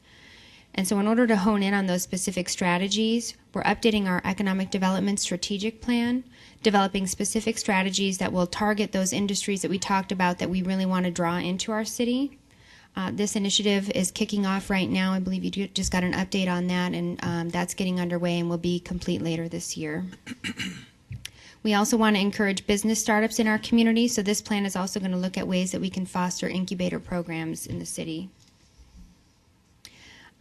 And so in order to hone in on those specific strategies, we're updating our economic development strategic plan, developing specific strategies that will target those industries that we talked about that we really want to draw into our city. This initiative is kicking off right now. I believe you just got an update on that, and that's getting underway and will be complete later this year. We also want to encourage business startups in our community, so this plan is also going to look at ways that we can foster incubator programs in the city.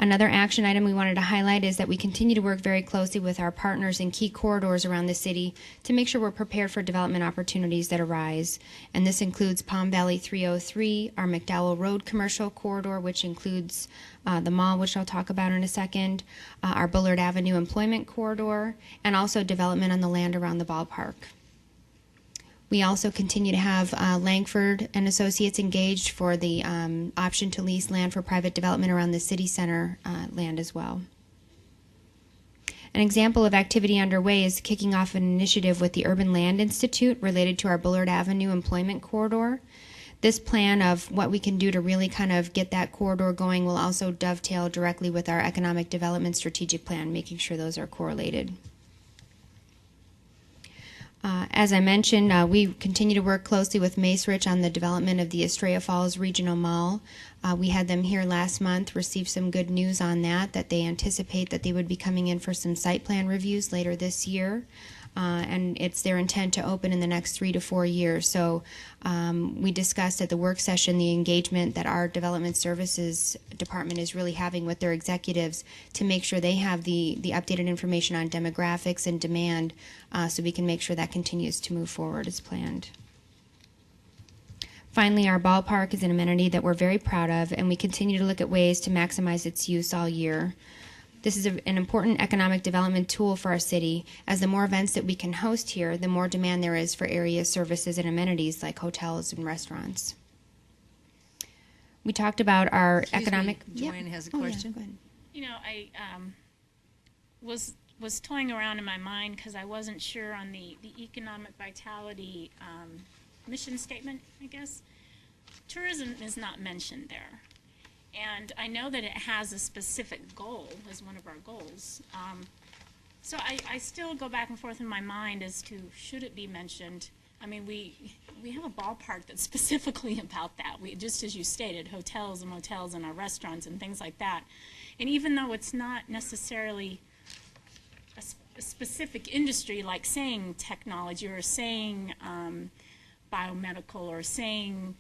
Another action item we wanted to highlight is that we continue to work very closely with our partners in key corridors around the city to make sure we're prepared for development opportunities that arise. And this includes Palm Valley 303, our McDowell Road commercial corridor, which includes the mall, which I'll talk about in a second, our Bullard Avenue employment corridor, and also development on the land around the ballpark. We also continue to have Langford and Associates engaged for the option to lease land for private development around the city center land as well. An example of activity underway is kicking off an initiative with the Urban Land Institute related to our Bullard Avenue employment corridor. This plan of what we can do to really kind of get that corridor going will also dovetail directly with our economic development strategic plan, making sure those are correlated. As I mentioned, we continue to work closely with Macerich on the development of the Estrella Falls Regional Mall. We had them here last month, received some good news on that they anticipate that they would be coming in for some site plan reviews later this year. And it's their intent to open in the next 3 to 4 years. So we discussed at the work session the engagement that our development services department is really having with their executives to make sure they have the updated information on demographics and demand so we can make sure that continues to move forward as planned. Finally, our ballpark is an amenity that we're very proud of, and we continue to look at ways to maximize its use all year. This is an important economic development tool for our city, as the more events that we can host here, the more demand there is for area services and amenities like hotels and restaurants. We talked about our economic... Joanne has a Oh, yeah, question. go ahead. You know, I was toying around in my mind because I wasn't sure on the economic vitality mission statement, I guess. Tourism is not mentioned there. And I know that it has a specific goal as one of our goals. So I still go back and forth in my mind as to should it be mentioned. I mean, we have a ballpark that's specifically about that. We, just as you stated, hotels and motels and our restaurants and things like that. And even though it's not necessarily a specific industry like saying technology or saying biomedical or saying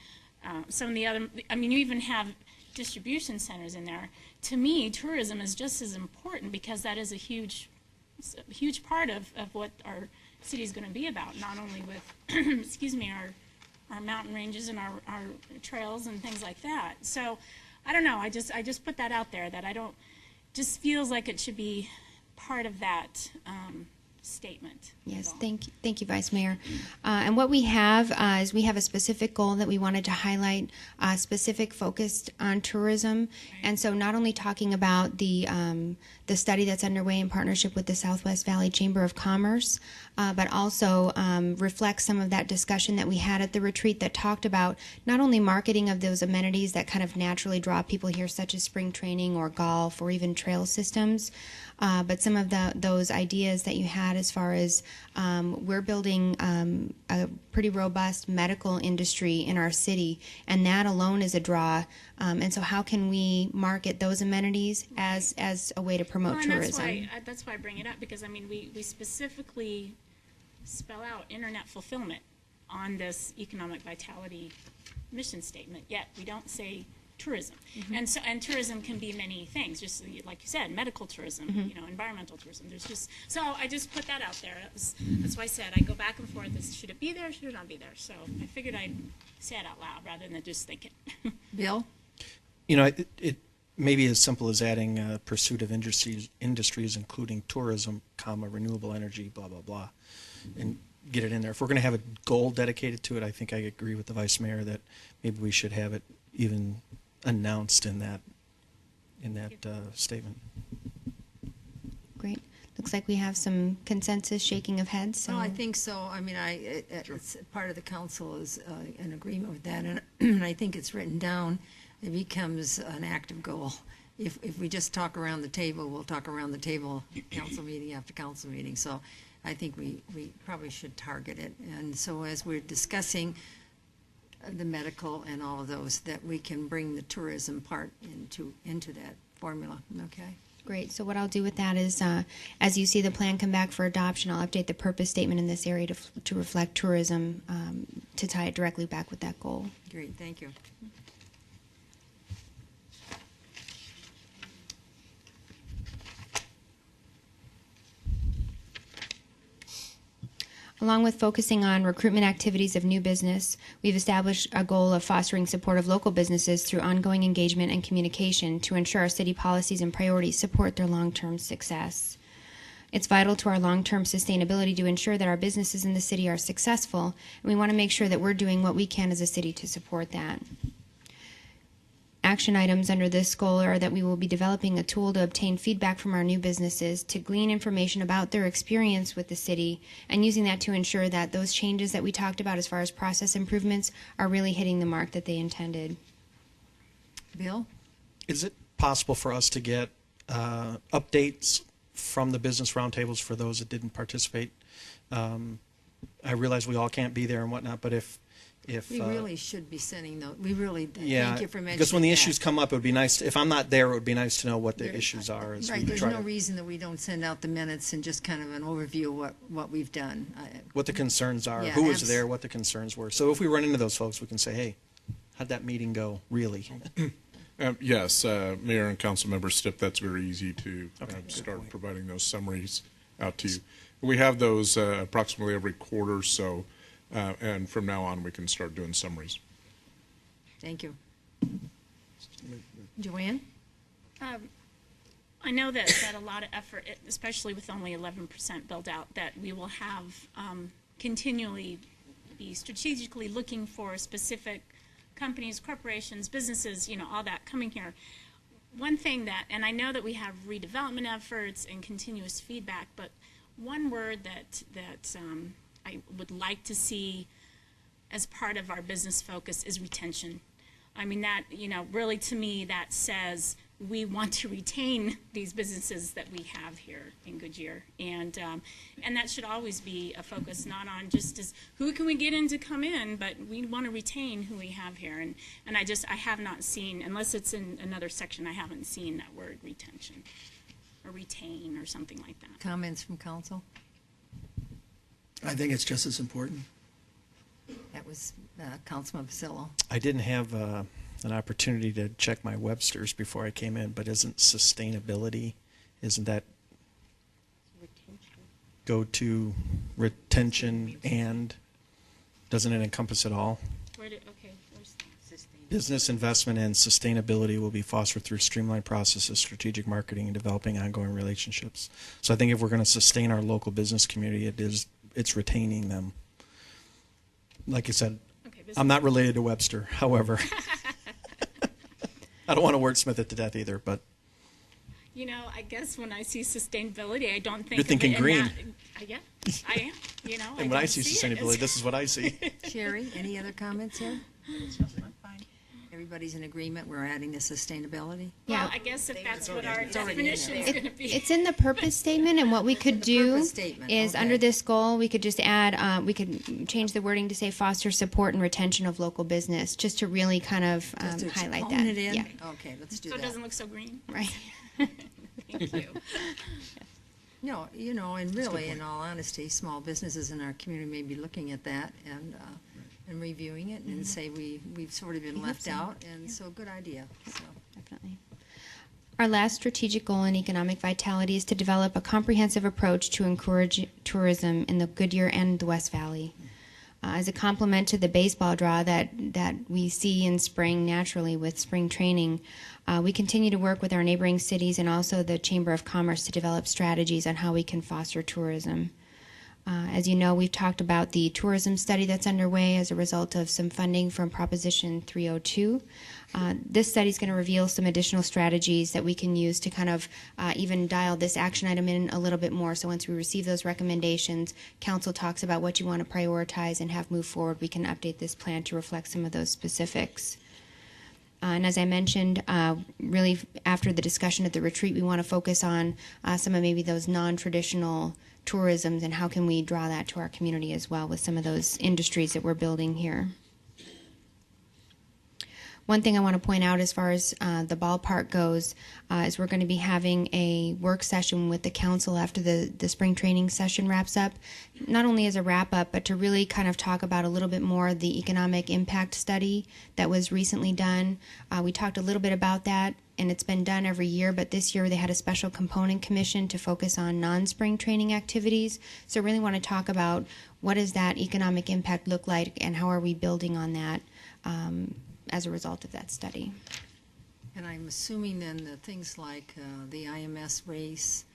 some of the other, I mean, you even have distribution centers in there. To me, tourism is just as important because that is a huge part of what our city is going to be about, not only with, excuse me, our mountain ranges and our trails and things like that. So, I don't know, I just put that out there that just feels like it should be part of that statement. Yes, thank you, Vice Mayor. And what we have is we have a specific goal that we wanted to highlight, specific focused on tourism, Right. and so not only talking about the study that's underway in partnership with the Southwest Valley Chamber of Commerce, but also reflects some of that discussion that we had at the retreat that talked about not only marketing of those amenities that kind of naturally draw people here, such as spring training or golf or even trail systems, but some of those ideas that you had as far as we're building a pretty robust medical industry in our city, and that alone is a draw. And so how can we market those amenities as a way to promote Well, and tourism? that's why I bring it up, because, I mean, we specifically spell out internet fulfillment on this economic vitality mission statement, yet we don't say tourism. And tourism can be many things, just like you said, medical tourism, environmental tourism. So I just put that out there. That's why I said I go back and forth as should it be there, should it not be there. So I figured I'd say it out loud rather than just think it. Bill? You know, it may be as simple as adding pursuit of industries, including tourism, renewable energy, blah, blah, blah, and get it in there. If we're going to have a goal dedicated to it, I think I agree with the Vice Mayor that maybe we should have it even announced in that statement. Great. Looks like we have some consensus, shaking of heads. So. Well, I think so. I mean, it's part of the council is in agreement with that, and I think it's written down. It becomes an active goal. If we just talk around the table, we'll talk around the table, council meeting after council meeting. So I think we probably should target it. And so as we're discussing the medical and all of those, that we can bring the tourism part into that formula. Okay. Great. So what I'll do with that is, as you see the plan come back for adoption, I'll update the purpose statement in this area to reflect tourism, to tie it directly back with that goal. Great. Thank you. Along with focusing on recruitment activities of new business, we've established a goal of fostering support of local businesses through ongoing engagement and communication to ensure our city policies and priorities support their long-term success. It's vital to our long-term sustainability to ensure that our businesses in the city are successful, and we want to make sure that we're doing what we can as a city to support that. Action items under this goal are that we will be developing a tool to obtain feedback from our new businesses, to glean information about their experience with the city, and using that to ensure that those changes that we talked about as far as process improvements are really hitting the mark that they intended. Bill? Is it possible for us to get updates from the business roundtables for those that didn't participate? I realize we all can't be there and whatnot, but if We really should be sending those, we really, yeah, thank you for mentioning because when the that. issues come up, it would be nice. If I'm not there, it would be nice to know what the issues are. As Right, we there's try no to, reason that we don't send out the minutes and just kind of an overview of what we've done. what the concerns are, Yeah, who was there, what the concerns were. So if we run into those folks, we can say, hey, how'd that meeting go, really? Yes, Mayor and council members, Stip, that's very easy to Okay, good start point. providing those summaries out to you. We have those approximately every quarter, so, and from now on, we can start doing summaries. Thank you. Joanne? I know that a lot of effort, especially with only 11% built out, that we will have continually be strategically looking for specific companies, corporations, businesses, all that coming here. One thing that, and I know that we have redevelopment efforts and continuous feedback, but one word that I would like to see as part of our business focus is retention. I mean, that, really to me, that says we want to retain these businesses that we have here in Goodyear. And that should always be a focus, not on just as who can we get in to come in, but we want to retain who we have here. And I have not seen, unless it's in another section, I haven't seen that word retention or retain or something like that. Comments from council? I think it's just as important. That was Councilman Pasillo. I didn't have an opportunity to check my Webster's before I came in, but isn't sustainability, isn't that go to retention and doesn't it encompass it all? Where's Business investment and sustainability will be fostered through streamlined processes, strategic marketing, and developing ongoing relationships. So I think if we're going to sustain our local business community, it's retaining them. Like I said, okay, I'm not related to Webster, however. I don't want to wordsmith it to death either, but I guess when I see sustainability, I don't think You're thinking of it in green. Yeah, I am. and when I see sustainability, this is what I see. Sherry, any other comments here? Fine. Everybody's in agreement, we're adding the sustainability? Well, I guess if that's what our definition is going to be. It's in the purpose statement, and what we could do purpose statement, is okay. under this goal, we could just add, we could change the wording to say foster support and retention of local business, just to really kind of Just to highlight hone that. it in? Yeah, Okay, let's do So it that. doesn't look so green. right. Thank you. No, and really, in all honesty, small businesses in our community may be looking at that and reviewing it and say we've sort of been left out, and so good idea, so. Definitely. Our last strategic goal in economic vitality is to develop a comprehensive approach to encourage tourism in the Goodyear and the West Valley. As a complement to the baseball draw that we see in spring naturally with spring training, we continue to work with our neighboring cities and also the Chamber of Commerce to develop strategies on how we can foster tourism. As you know, we've talked about the tourism study that's underway as a result of some funding from Proposition 302. This study is going to reveal some additional strategies that we can use to kind of even dial this action item in a little bit more. So once we receive those recommendations, council talks about what you want to prioritize and have move forward, we can update this plan to reflect some of those specifics. And as I mentioned, really after the discussion at the retreat, we want to focus on some of maybe those non-traditional tourisms and how can we draw that to our community as well with some of those industries that we're building here. One thing I want to point out as far as the ballpark goes is we're going to be having a work session with the council after the spring training session wraps up, not only as a wrap up, but to really kind of talk about a little bit more the economic impact study that was recently done. We talked a little bit about that, and it's been done every year, but this year they had a special component commission to focus on non-spring training activities. So really want to talk about what does that economic impact look like and how are we building on that as a result of that study. And I'm assuming then that things like the IMS race,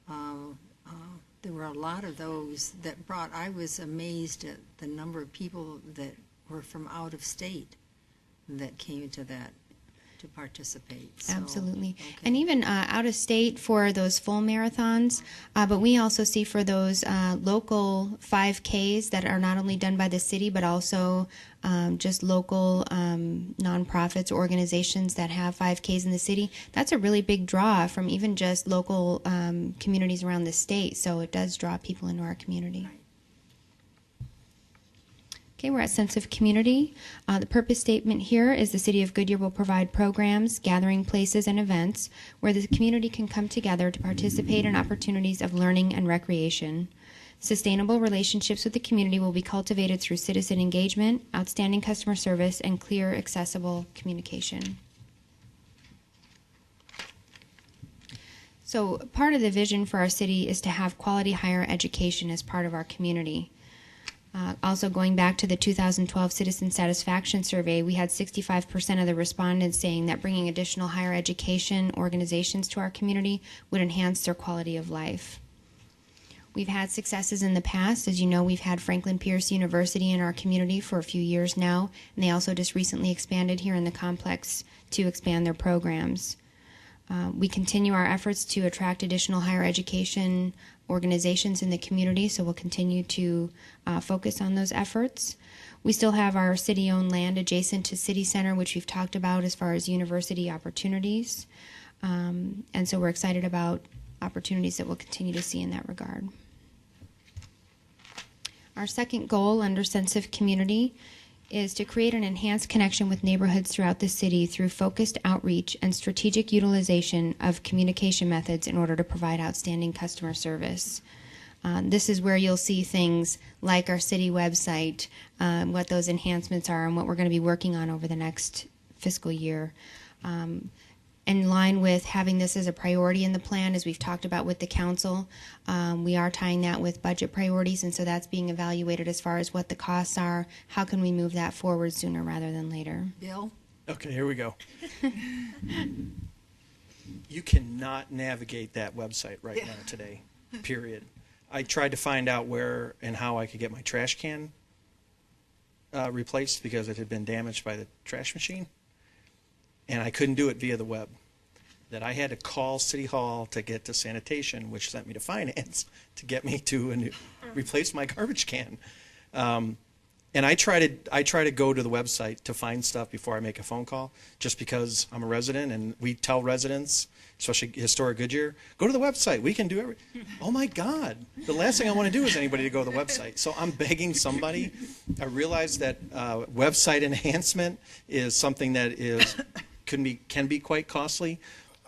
there were a lot of those that brought, I was amazed at the number of people that were from out of state that came to that to participate. So, Absolutely. okay. And even out of state for those full marathons, but we also see for those local 5Ks that are not only done by the city, but also just local nonprofits, organizations that have 5Ks in the city. That's a really big draw from even just local communities around the state. So it does draw people into our community. Okay, we're at sense of community. The purpose statement here is the City of Goodyear will provide programs, gathering places, and events where the community can come together to participate in opportunities of learning and recreation. Sustainable relationships with the community will be cultivated through citizen engagement, outstanding customer service, and clear, accessible communication. So part of the vision for our city is to have quality higher education as part of our community. Also going back to the 2012 Citizen Satisfaction Survey, we had 65% of the respondents saying that bringing additional higher education organizations to our community would enhance their quality of life. We've had successes in the past. As you know, we've had Franklin Pierce University in our community for a few years now, and they also just recently expanded here in the complex to expand their programs. We continue our efforts to attract additional higher education organizations in the community, so we'll continue to focus on those efforts. We still have our city-owned land adjacent to City Center, which we've talked about as far as university opportunities. And so we're excited about opportunities that we'll continue to see in that regard. Our second goal under sense of community is to create an enhanced connection with neighborhoods throughout the city through focused outreach and strategic utilization of communication methods in order to provide outstanding customer service. This is where you'll see things like our city website, what those enhancements are, and what we're going to be working on over the next fiscal year. In line with having this as a priority in the plan, as we've talked about with the council, we are tying that with budget priorities, and so that's being evaluated as far as what the costs are. How can we move that forward sooner rather than later? Bill? Okay, here we go. You cannot navigate that website right now today, period. I tried to find out where and how I could get my trash can replaced because it had been damaged by the trash machine, and I couldn't do it via the web. That I had to call City Hall to get to sanitation, which sent me to finance to get me to replace my garbage can. And I try to go to the website to find stuff before I make a phone call, just because I'm a resident and we tell residents, especially historic Goodyear, go to the website. We can do everything. Oh my God! The last thing I want to do is anybody to go to the website. So I'm begging somebody. I realize that website enhancement is something that can be quite costly.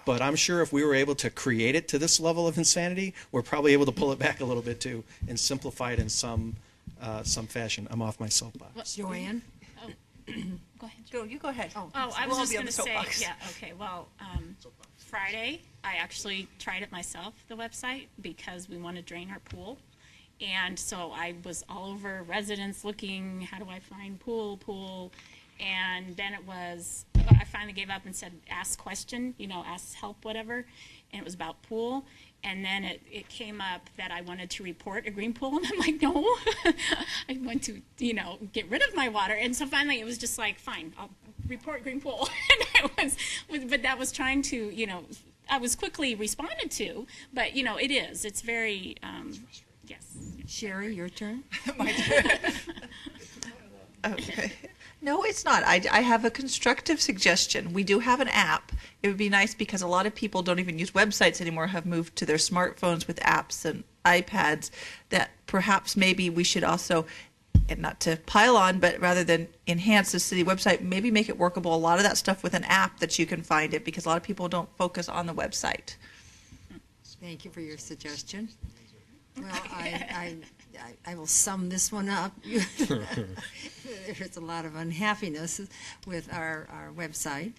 But I'm sure if we were able to create it to this level of insanity, we're probably able to pull it back a little bit too and simplify it in some fashion. I'm off my soapbox. Joanne? Oh, go ahead. Go, you go ahead. Oh, I was We'll all just be on going the to say, soapbox. yeah, okay, well, Friday, I actually tried it myself, the website, because we want to drain our pool. And so I was all over residents looking, how do I find pool? And then I finally gave up and said, ask question, ask help, whatever. And it was about pool. And then it came up that I wanted to report a green pool. And I'm like, no, I want to, get rid of my water. And so finally it was just like, fine, I'll report green pool. But that was trying to, I was quickly responded to. But, it's very, yes. Sherry, your turn. My turn. Okay. No, it's not. I have a constructive suggestion. We do have an app. It would be nice because a lot of people don't even use websites anymore, have moved to their smartphones with apps and iPads, that perhaps maybe we should also, and not to pile on, but rather than enhance the city website, maybe make it workable. A lot of that stuff with an app that you can find it, because a lot of people don't focus on the website. Thank you for your suggestion. Well, I will sum this one up. There's a lot of unhappiness with our website,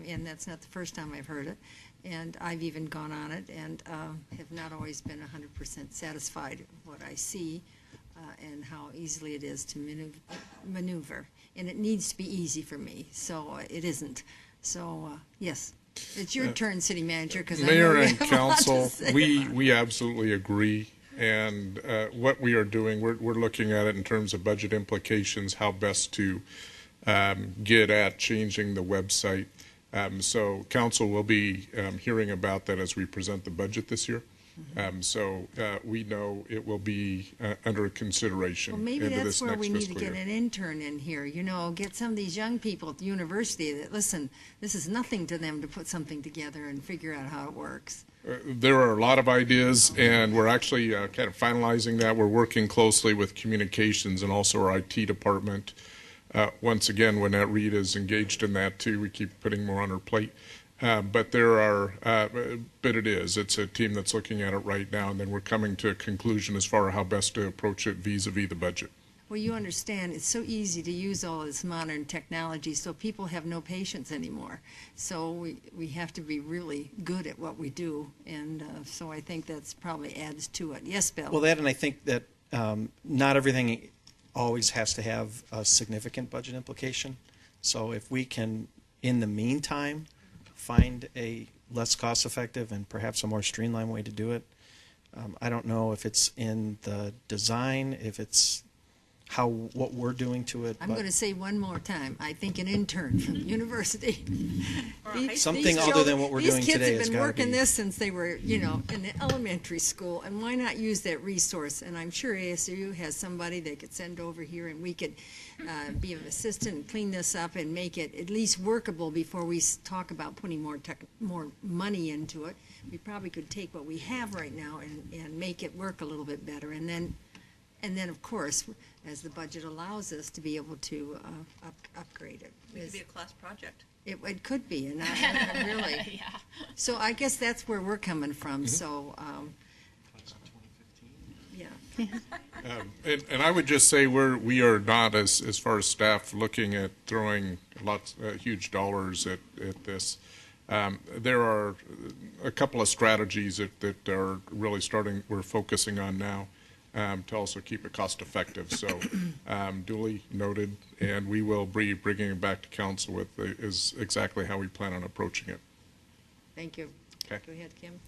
and that's not the first time I've heard it. And I've even gone on it and have not always been 100% satisfied with what I see and how easily it is to maneuver. And it needs to be easy for me, so it isn't. So, yes. It's your turn, City Manager, because I know Mayor you and have a lot to Council, say. we absolutely agree. And what we are doing, we're looking at it in terms of budget implications, how best to get at changing the website. So Council will be hearing about that as we present the budget this year. So we know it will be under consideration Well, maybe into that's this where next we need to fiscal get year. an intern in here, get some of these young people at the university that, listen, this is nothing to them to put something together and figure out how it works. there are a lot of ideas, and we're actually kind of finalizing that. We're working closely with communications and also our IT department. Once again, Lynette Reed is engaged in that too. We keep putting more on her plate. But it's a team that's looking at it right now, and then we're coming to a conclusion as far as how best to approach it vis-a-vis the budget. Well, you understand, it's so easy to use all this modern technology, so people have no patience anymore. So we have to be really good at what we do, and so I think that's probably adds to it. Yes, Bill? Well, that, and I think that not everything always has to have a significant budget implication. So if we can, in the meantime, find a less cost-effective and perhaps a more streamlined way to do it, I don't know if it's in the design, if it's what we're doing to it. I'm going to say one more time. I think an intern from the university. Something other than what we're doing today has got to be. These kids have been working this since they were, in the elementary school, and why not use that resource? And I'm sure ASU has somebody they could send over here, and we could be an assistant and clean this up and make it at least workable before we talk about putting more money into it. We probably could take what we have right now and make it work a little bit better, and then, of course, as the budget allows us to be able to upgrade it. It could be a class project. It could be, and I really. Yeah. So I guess that's where we're coming from. So, yeah. And I would just say we are not, as far as staff, looking at throwing huge dollars at this. There are a couple of strategies that are really we're focusing on now. To also keep it cost effective. So duly noted, and we will be bringing it back to council with is exactly how we plan on approaching it. Thank you. Okay. Go ahead, Kim.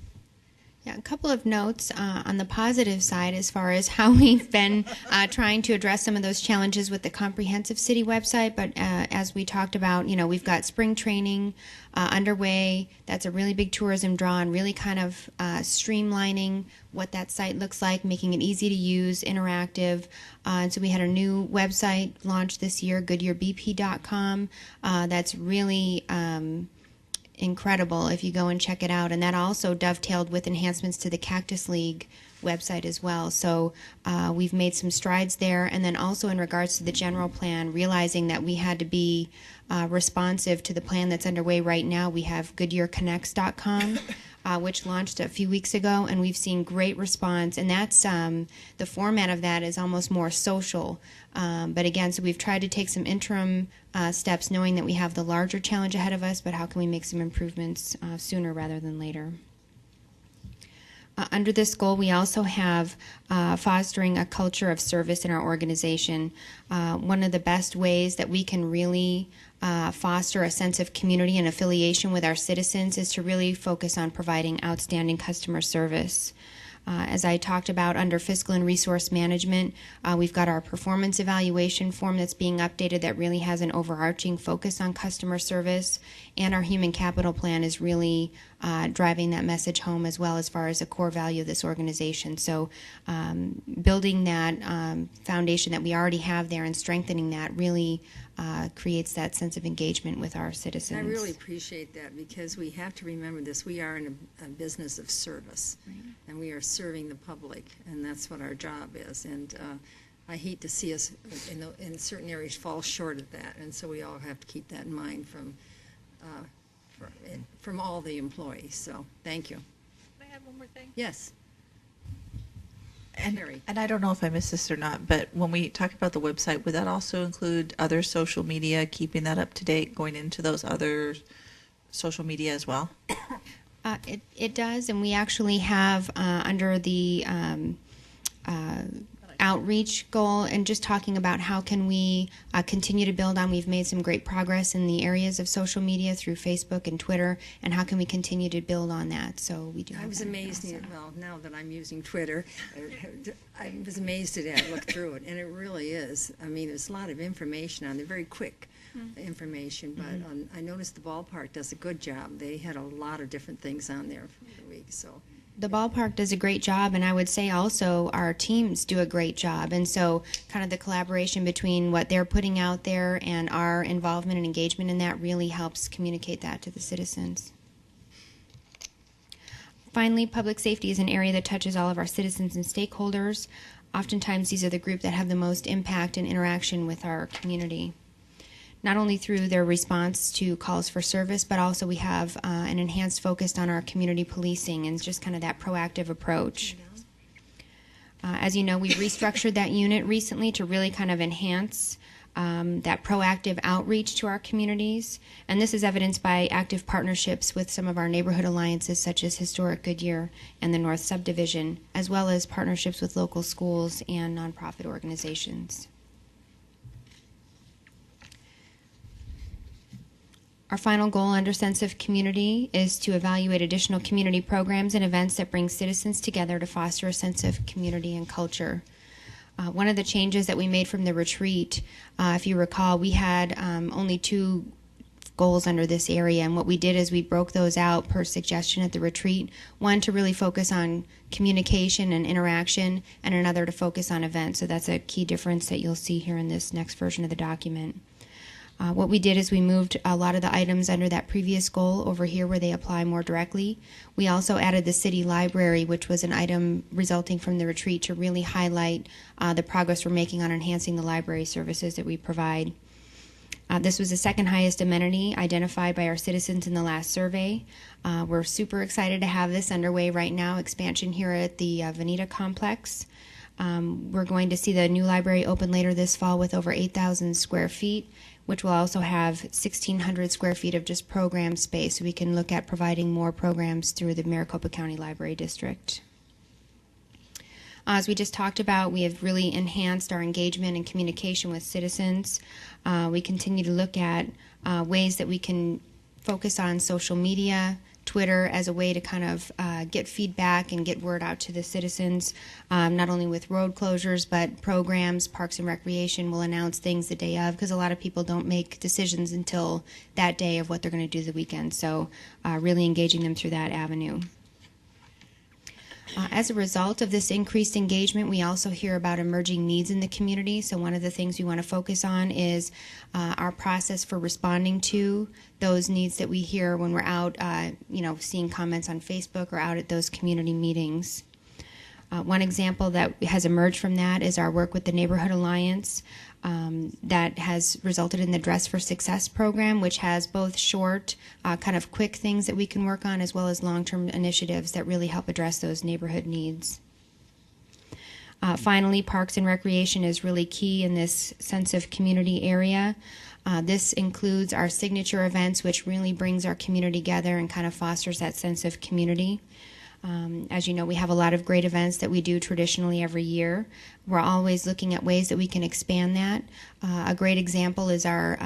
Yeah, a couple of notes on the positive side as far as how we've been trying to address some of those challenges with the comprehensive city website. But as we talked about, we've got spring training underway. That's a really big tourism draw, and really kind of streamlining what that site looks like, making it easy to use, interactive. And so we had a new website launched this year, goodyearbp.com. That's really incredible if you go and check it out, and that also dovetailed with enhancements to the Cactus League website as well. So we've made some strides there, and then also in regards to the general plan, realizing that we had to be responsive to the plan that's underway right now. We have GoodyearConnects.com, which launched a few weeks ago, and we've seen great response, and that's the format of that is almost more social. But again, so we've tried to take some interim steps, knowing that we have the larger challenge ahead of us, but how can we make some improvements sooner rather than later? Under this goal, we also have fostering a culture of service in our organization. One of the best ways that we can really foster a sense of community and affiliation with our citizens is to really focus on providing outstanding customer service. As I talked about under fiscal and resource management, we've got our performance evaluation form that's being updated that really has an overarching focus on customer service, and our human capital plan is really driving that message home as well as far as a core value of this organization. So building that foundation that we already have there and strengthening that really creates that sense of engagement with our citizens. I really appreciate that, because we have to remember this. We are in a business of service, right, and we are serving the public, and that's what our job is. And I hate to see us in certain areas fall short of that, and so we all have to keep that in mind from all the employees. So thank you. Can I add one more thing? Yes. And I don't know if I missed this or not, but when we talk about the website, would that also include other social media, keeping that up to date, going into those other social media as well? It does, and we actually have under the outreach goal, and just talking about how can we continue to build on. We've made some great progress in the areas of social media through Facebook and Twitter, and how can we continue to build on that? So we do. I was amazed. Well, now that I'm using Twitter, I was amazed at it. I looked through it, and it really is. I mean, there's a lot of information on there, very quick information. But I noticed the ballpark does a good job. They had a lot of different things on there for the week. So. The ballpark does a great job, and I would say also our teams do a great job. And so kind of the collaboration between what they're putting out there and our involvement and engagement in that really helps communicate that to the citizens. Finally, public safety is an area that touches all of our citizens and stakeholders. Oftentimes, these are the group that have the most impact and interaction with our community, not only through their response to calls for service, but also we have an enhanced focus on our community policing and just kind of that proactive approach. As you know, we restructured that unit recently to really kind of enhance that proactive outreach to our communities. And this is evidenced by active partnerships with some of our neighborhood alliances, such as Historic Goodyear and the North Subdivision, as well as partnerships with local schools and nonprofit organizations. Our final goal under Sense of Community is to evaluate additional community programs and events that bring citizens together to foster a sense of community and culture. One of the changes that we made from the retreat, if you recall, we had only 2 goals under this area, and what we did is we broke those out per suggestion at the retreat. One to really focus on communication and interaction, and another to focus on events. So that's a key difference that you'll see here in this next version of the document. What we did is we moved a lot of the items under that previous goal over here where they apply more directly. We also added the city library, which was an item resulting from the retreat, to really highlight the progress we're making on enhancing the library services that we provide. This was the second highest amenity identified by our citizens in the last survey. We're super excited to have this underway right now, expansion here at the Veneta complex. We're going to see the new library open later this fall with over 8,000 square feet, which will also have 1,600 square feet of just program space, so we can look at providing more programs through the Maricopa County Library District. As we just talked about, we have really enhanced our engagement and communication with citizens. We continue to look at ways that we can focus on social media, Twitter, as a way to kind of get feedback and get word out to the citizens, not only with road closures, but programs. Parks and Recreation will announce things the day of, because a lot of people don't make decisions until that day of what they're going to do the weekend. So really engaging them through that avenue. As a result of this increased engagement, we also hear about emerging needs in the community. So one of the things we want to focus on is our process for responding to those needs that we hear when we're out, seeing comments on Facebook or out at those community meetings. One example that has emerged from that is our work with the Neighborhood Alliance that has resulted in the Dress for Success program, which has both short, kind of quick things that we can work on, as well as long-term initiatives that really help address those neighborhood needs. Finally, Parks and Recreation is really key in this sense of community area. This includes our signature events, which really brings our community together and kind of fosters that sense of community. As you know, we have a lot of great events that we do traditionally every year. We're always looking at ways that we can expand that. A great example is our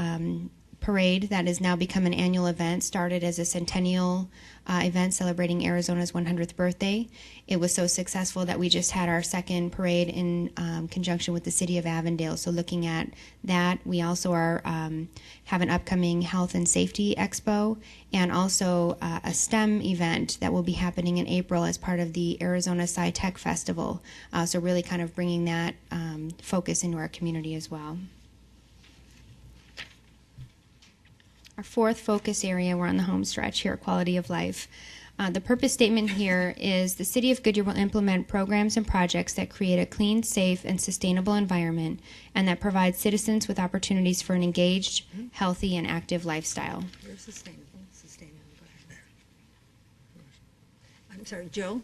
parade that has now become an annual event, started as a centennial event celebrating Arizona's 100th birthday. It was so successful that we just had our second parade in conjunction with the city of Avondale. So looking at that, we also are have an upcoming health and safety expo, and also a STEM event that will be happening in April as part of the Arizona Sci-Tech Festival. So really kind of bringing that focus into our community as well. Our fourth focus area, we're on the home stretch here, quality of life. The purpose statement here is the City of Goodyear will implement programs and projects that create a clean, safe, and sustainable environment, and that provide citizens with opportunities for an engaged, healthy, and active lifestyle. Very sustainable environment. I'm sorry, Joe?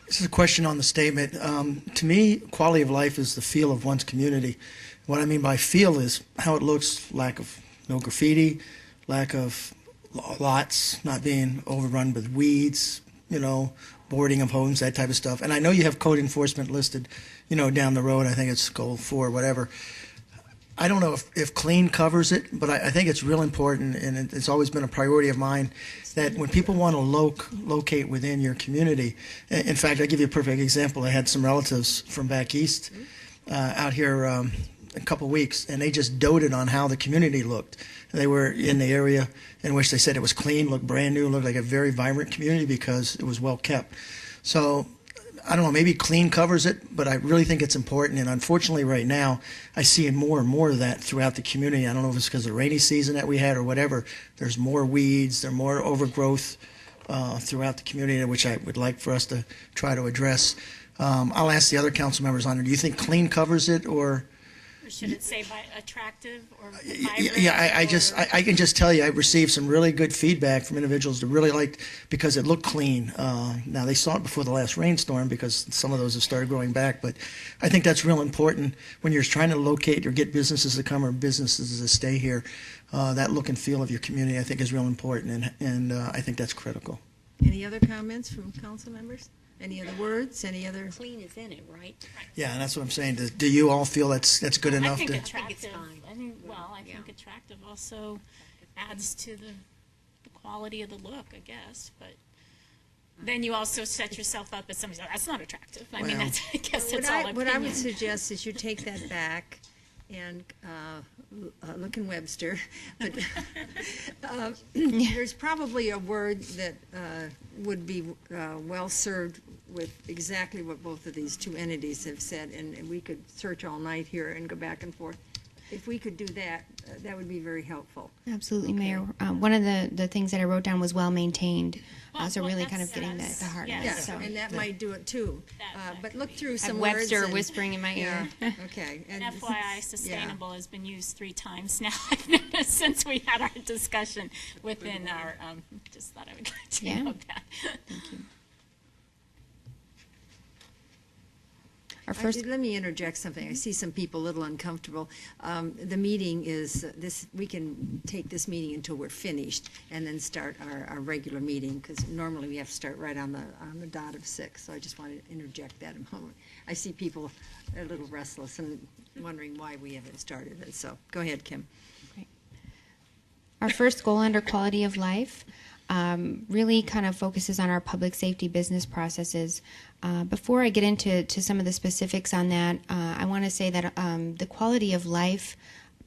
This is a question on the statement. To me, quality of life is the feel of one's community. What I mean by feel is how it looks, lack of no graffiti, lack of lots not being overrun with weeds, boarding of homes, that type of stuff. And I know you have code enforcement listed, down the road. I think it's goal 4, whatever. I don't know if clean covers it, but I think it's real important, and it's always been a priority of mine, that when people want to locate within your community. In fact, I'll give you a perfect example. I had some relatives from back east out here a couple weeks, and they just doted on how the community looked. They were in the area in which they said it was clean, looked brand new, looked like a very vibrant community because it was well kept. So I don't know, maybe clean covers it, but I really think it's important. And unfortunately right now, I see more and more of that throughout the community. I don't know if it's because of the rainy season that we had or whatever. There's more weeds, there's more overgrowth throughout the community, which I would like for us to try to address. I'll ask the other council members on it. Do you think clean covers it, or? Or should it say attractive or Yeah, vibrant? I can just tell you, I've received some really good feedback from individuals that really liked, because it looked clean. Now, they saw it before the last rainstorm because some of those have started growing back, but I think that's real important when you're trying to locate or get businesses to come or businesses to stay here. That look and feel of your community, I think, is real important, and I think that's critical. Any other comments from council members? Any other words? Any other? Clean is in it, right? Yeah, and that's what I'm saying. Do you all feel that's good I enough? think To, attractive. fine. I think attractive also adds to the quality of the look, I guess. But then you also set yourself up as somebody. That's not attractive. I mean, Well, that's. I guess What it's all I opinion. would suggest is you take that back and look in Webster. But there's probably a word that would be well served with exactly what both of these two entities have said, and we could search all night here and go back and forth. If we could do that, that would be very helpful. Absolutely, Mayor. One of the things that I wrote down was well maintained. So Well, really kind of that's- getting the heart of Yeah, it. So. and that might do it too. That But look through I have some words. Webster and- whispering in my ear. Yeah, okay. And FYI, sustainable has been used 3 times now. I've noticed since we had our discussion within our. Just thought I would like to Yeah. note that. Our first, Let me interject something. I see some people a little uncomfortable. The meeting is this. We can take this meeting until we're finished, and then start our regular meeting, because normally we have to start right on the dot of 6. So I just wanted to interject that a moment. I see people are a little restless and wondering why we haven't started it. So go ahead, Kim. our first goal under quality of life really kind of focuses on our public safety business processes. Before I get into some of the specifics on that, I want to say that the quality of life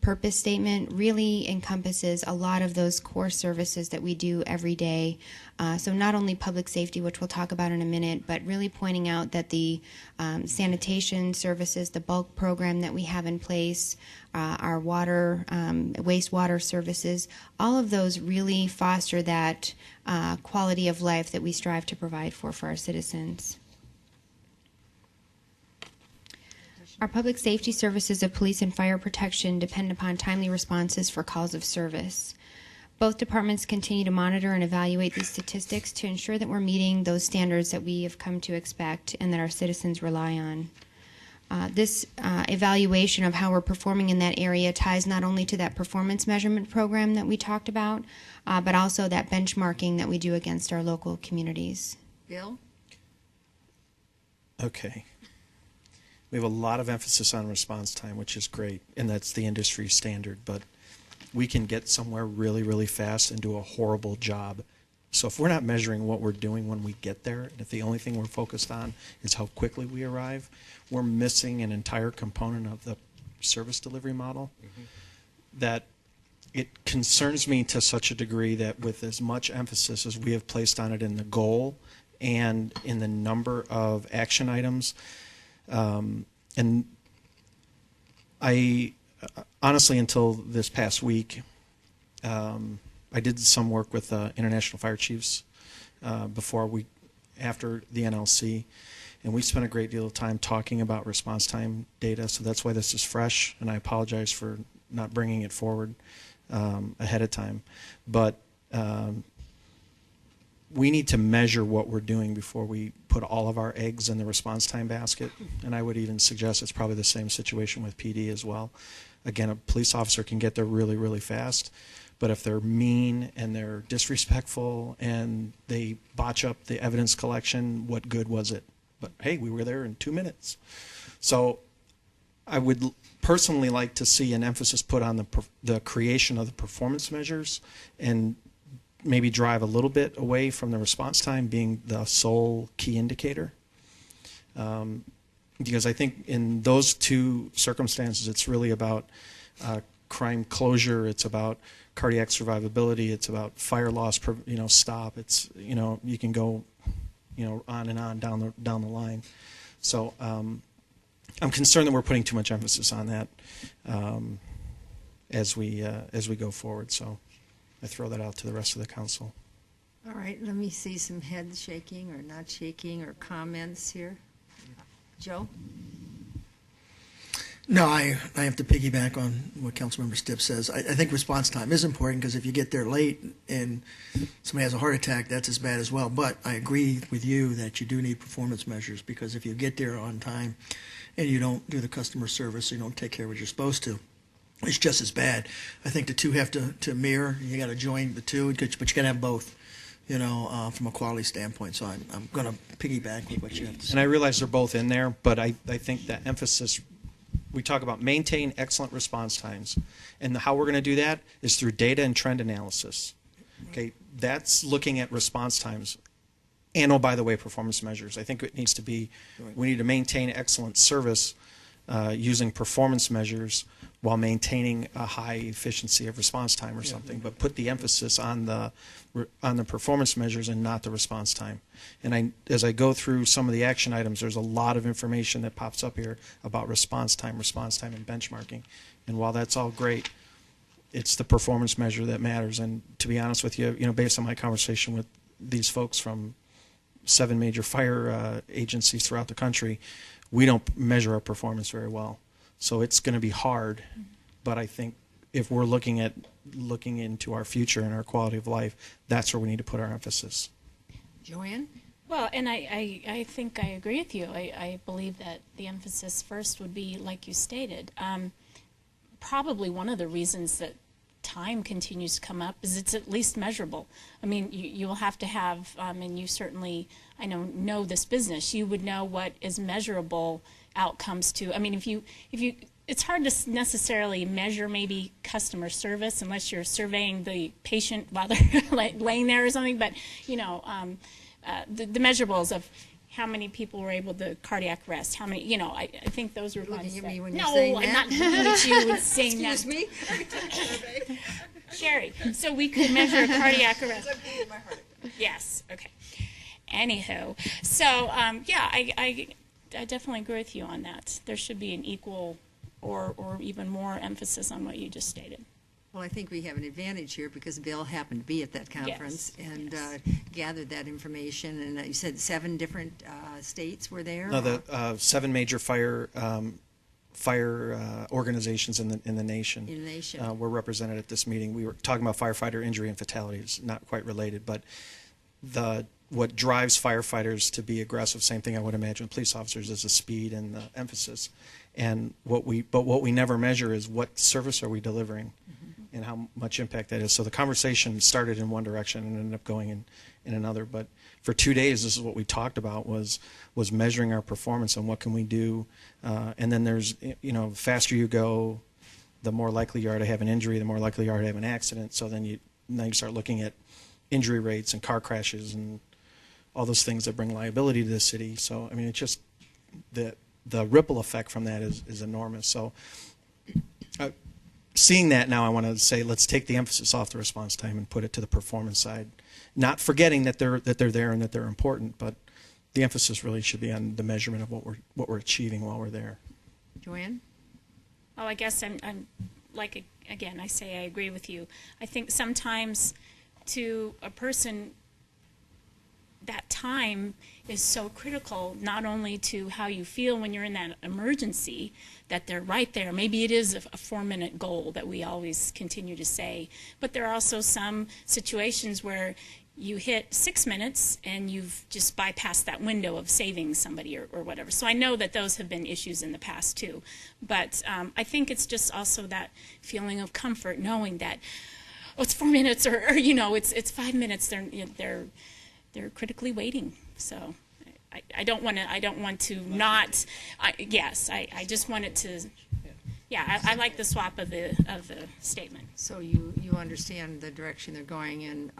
purpose statement really encompasses a lot of those core services that we do every day. So not only public safety, which we'll talk about in a minute, but really pointing out that the sanitation services, the bulk program that we have in place, our water, wastewater services, all of those really foster that quality of life that we strive to provide for our citizens. Our public safety services of police and fire protection depend upon timely responses for calls of service. Both departments continue to monitor and evaluate these statistics to ensure that we're meeting those standards that we have come to expect and that our citizens rely on. This evaluation of how we're performing in that area ties not only to that performance measurement program that we talked about, but also that benchmarking that we do against our local communities. Bill? Okay. We have a lot of emphasis on response time, which is great, and that's the industry standard, but we can get somewhere really, really fast and do a horrible job. So if we're not measuring what we're doing when we get there, and if the only thing we're focused on is how quickly we arrive, we're missing an entire component of the service delivery model that it concerns me to such a degree that with as much emphasis as we have placed on it in the goal and in the number of action items, and I honestly, until this past week, I did some work with International Fire Chiefs after the NLC, and we spent a great deal of time talking about response time data. So that's why this is fresh, and I apologize for not bringing it forward ahead of time. But we need to measure what we're doing before we put all of our eggs in the response time basket. And I would even suggest it's probably the same situation with PD as well. Again, a police officer can get there really, really fast. But if they're mean and they're disrespectful and they botch up the evidence collection, what good was it? But hey, we were there in 2 minutes. So I would personally like to see an emphasis put on the creation of the performance measures and maybe drive a little bit away from the response time being the sole key indicator. Because I think in those two circumstances, it's really about crime closure, it's about cardiac survivability, it's about fire loss, stop. It's, you can go, on and on down the line. So I'm concerned that we're putting too much emphasis on that as we go forward. So I throw that out to the rest of the council. All right, let me see some head shaking or not shaking or comments here. Joe? No, I have to piggyback on what Councilmember Stipp says. I think response time is important because if you get there late and somebody has a heart attack, that's as bad as well. But I agree with you that you do need performance measures because if you get there on time and you don't do the customer service, you don't take care of what you're supposed to, it's just as bad. I think the two have to mirror. You got to join the two, but you got to have both, from a quality standpoint. So I'm going to piggyback with what you have to say. And I realize they're both in there, but I think the emphasis, we talk about maintain excellent response times. And how we're going to do that is through data and trend analysis. Okay, that's looking at response times. And, oh, by the way, performance measures. I think it needs to be, we need to maintain excellent service using performance measures while maintaining a high efficiency of response time or something, but put the emphasis on the performance measures and not the response time. And as I go through some of the action items, there's a lot of information that pops up here about response time, and benchmarking. And while that's all great, it's the performance measure that matters. And to be honest with you, based on my conversation with these folks from 7 major fire agencies throughout the country, we don't measure our performance very well. So it's going to be hard, but I think if we're looking into our future and our quality of life, that's where we need to put our emphasis. Joanne? Well, and I think I agree with you. I believe that the emphasis first would be, like you stated, probably one of the reasons that time continues to come up is it's at least measurable. I mean, you will have to have, and you certainly, I know this business, you would know what is measurable outcomes to. I mean, if you, it's hard to necessarily measure maybe customer service unless you're surveying the patient while they're laying there or something, but, the measurables of how many people were able to cardiac arrest, how many, I think those are ones Looking at that, me when you're no, saying I'm that? not looking at you and saying that. Excuse me? Sherry, so we could measure cardiac arrest. Yes, okay. Anywho, so, yeah, I definitely agree with you on that. There should be an equal or even more emphasis on what you just stated. Well, I think we have an advantage here because Bill happened to be at that conference and gathered that information. And you said 7 different states were there? No, the 7 major fire organizations in the nation. In the nation. Were represented at this meeting. We were talking about firefighter injury and fatalities, not quite related, but what drives firefighters to be aggressive, same thing I would imagine police officers, is the speed and the emphasis. And what we never measure is what service are we delivering and how much impact that is. So the conversation started in one direction and ended up going in another. But for 2 days, this is what we talked about was measuring our performance and what can we do. And then there's, the faster you go, the more likely you are to have an injury, the more likely you are to have an accident. So then now you start looking at injury rates and car crashes and all those things that bring liability to the city. So, I mean, it's just the ripple effect from that is enormous. So seeing that now, I want to say let's take the emphasis off the response time and put it to the performance side, not forgetting that they're there and that they're important, but the emphasis really should be on the measurement of what we're achieving while we're there. Joanne? Oh, I guess I'm like, again, I say I agree with you. I think sometimes to a person, that time is so critical, not only to how you feel when you're in that emergency, that they're right there. Maybe it is a 4-minute goal that we always continue to say, but there are also some situations where you hit 6 minutes and you've just bypassed that window of saving somebody or whatever. So I know that those have been issues in the past too, but I think it's just also that feeling of comfort knowing that, oh, it's 4 minutes or it's 5 minutes. They're critically waiting. So I don't want to not. I just want it to. Yeah, I like the swap of the statement. So you understand the direction they're going in.